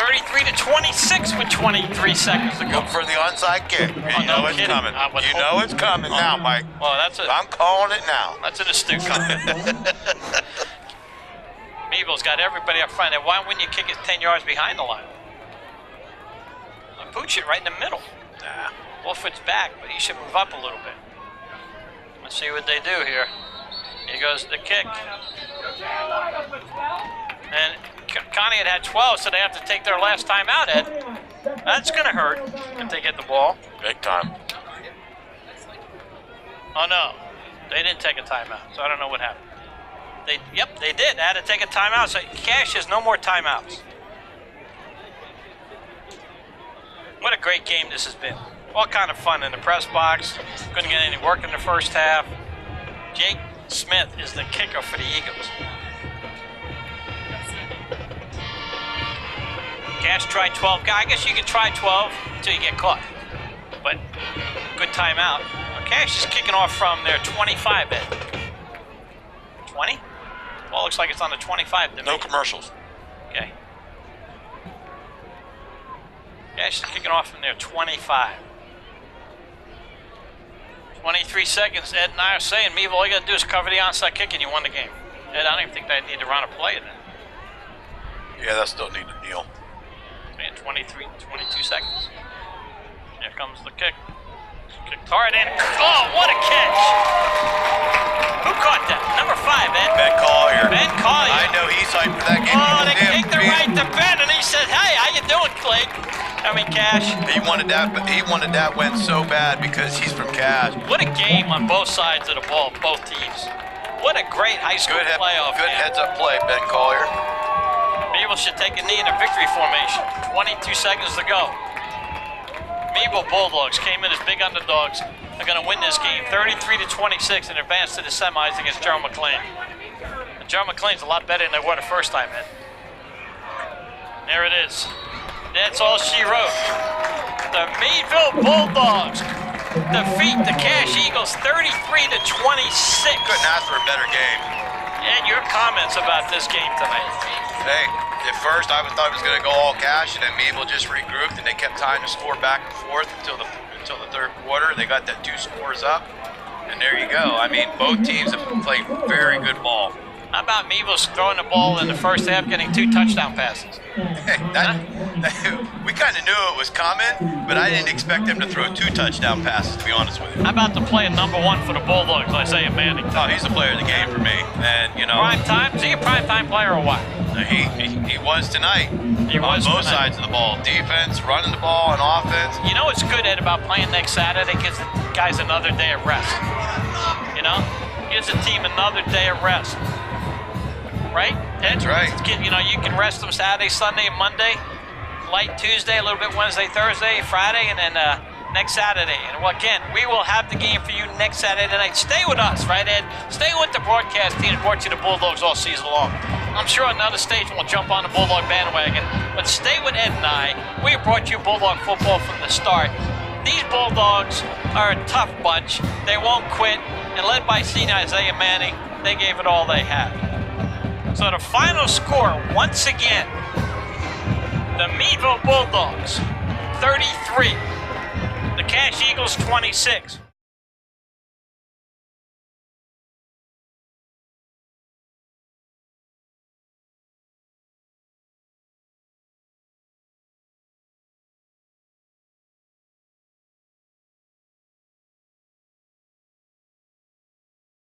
[SPEAKER 6] 33-26 with 23 seconds to go.
[SPEAKER 5] Look for the onside kick. You know it's coming. You know it's coming now, Mike.
[SPEAKER 6] Well,
[SPEAKER 5] I'm calling it now.
[SPEAKER 6] That's an astute comment. Meadville's got everybody up front. And why wouldn't you kick it 10 yards behind the line? Pooch it right in the middle.
[SPEAKER 5] Nah.
[SPEAKER 6] Wolford's back, but he should move up a little bit. Let's see what they do here. Here goes the kick. And Conneaut had 12, so they have to take their last time out, Ed. That's going to hurt if they get the ball.
[SPEAKER 5] Big time.
[SPEAKER 6] Oh, no. They didn't take a timeout, so I don't know what happened. Yep, they did. They had to take a timeout, so Cash has no more timeouts. What a great game this has been. All kind of fun in the press box. Couldn't get any work in the first half. Jake Smith is the kicker for the Eagles. Cash tried 12. I guess you can try 12 until you get caught. But good timeout. Cash is kicking off from their 25, Ed. 20? Well, looks like it's on the 25.
[SPEAKER 5] No commercials.
[SPEAKER 6] Okay. Cash is kicking off from their 25. 23 seconds. Ed and I are saying, Meadville, all you got to do is cover the onside kick and you won the game. Ed, I don't even think they need to run a play then.
[SPEAKER 5] Yeah, they still need to kneel.
[SPEAKER 6] Man, 22 seconds. Here comes the kick. Kicked hard in. Oh, what a catch! Who caught that? Number 5, Ed.
[SPEAKER 5] Ben Collier.
[SPEAKER 6] Ben Collier.
[SPEAKER 5] I know he's hyped for that game.
[SPEAKER 6] Oh, they kicked it right to Ben, and he said, "Hey, how you doing, Clay?" Cash.
[SPEAKER 5] He wanted that, but he wanted that win so bad because he's from Cash.
[SPEAKER 6] What a game on both sides of the ball, both teams. What a great high school playoff
[SPEAKER 5] Good
[SPEAKER 6] game.
[SPEAKER 5] heads-up play, Ben Collier.
[SPEAKER 6] Meadville should take a knee in a victory formation. 22 seconds to go. Meadville Bulldogs came in as big underdogs. They're going to win this game 33-26 and advance to the semis against Gerald McLean. And Gerald McLean's a lot better than they were the first time in. There it is. That's all she wrote. The Meadville Bulldogs defeat the Cash Eagles 33-26.
[SPEAKER 5] Couldn't ask for a better game.
[SPEAKER 6] And your comments about this game tonight.
[SPEAKER 5] Hey, at first I thought it was going to go all Cash, and then Meadville just regrouped, and they kept tying the score back and forth until the third quarter. They got that 2 scores up, and there you go. I mean, both teams have played very good ball.
[SPEAKER 6] How about Meadville throwing the ball in the first half, getting 2 touchdown passes?
[SPEAKER 5] Hey, we kind of knew it was coming, but I didn't expect them to throw 2 touchdown passes, to be honest with you.
[SPEAKER 6] How about the player number 1 for the Bulldogs, Isaiah Manning?
[SPEAKER 5] Oh, he's the player of the game for me, and you know.
[SPEAKER 6] Prime time? Is he a prime time player or what?
[SPEAKER 5] He was tonight.
[SPEAKER 6] He was
[SPEAKER 5] on both
[SPEAKER 6] tonight.
[SPEAKER 5] sides of the ball. Defense, running the ball, and offense.
[SPEAKER 6] You know what's good, Ed, about playing next Saturday? Gives the guys another day of rest. You know? Gives the team another day of rest. Right? Ed?
[SPEAKER 5] That's right.
[SPEAKER 6] You know, you can rest them Saturday, Sunday, and Monday. Light Tuesday, a little bit Wednesday, Thursday, Friday, and then next Saturday. And well, again, we will have the game for you next Saturday night. Stay with us, right, Ed? Stay with the broadcast team that brought you the Bulldogs all season long. I'm sure another station will jump on the Bulldog bandwagon, but stay with Ed and I. We have brought you Bulldog football from the start. These Bulldogs are a tough bunch. They won't quit, and led by senior Isaiah Manning, they gave it all they had. So the final score, once again, the Meadville Bulldogs, 33. The Cash Eagles, 26.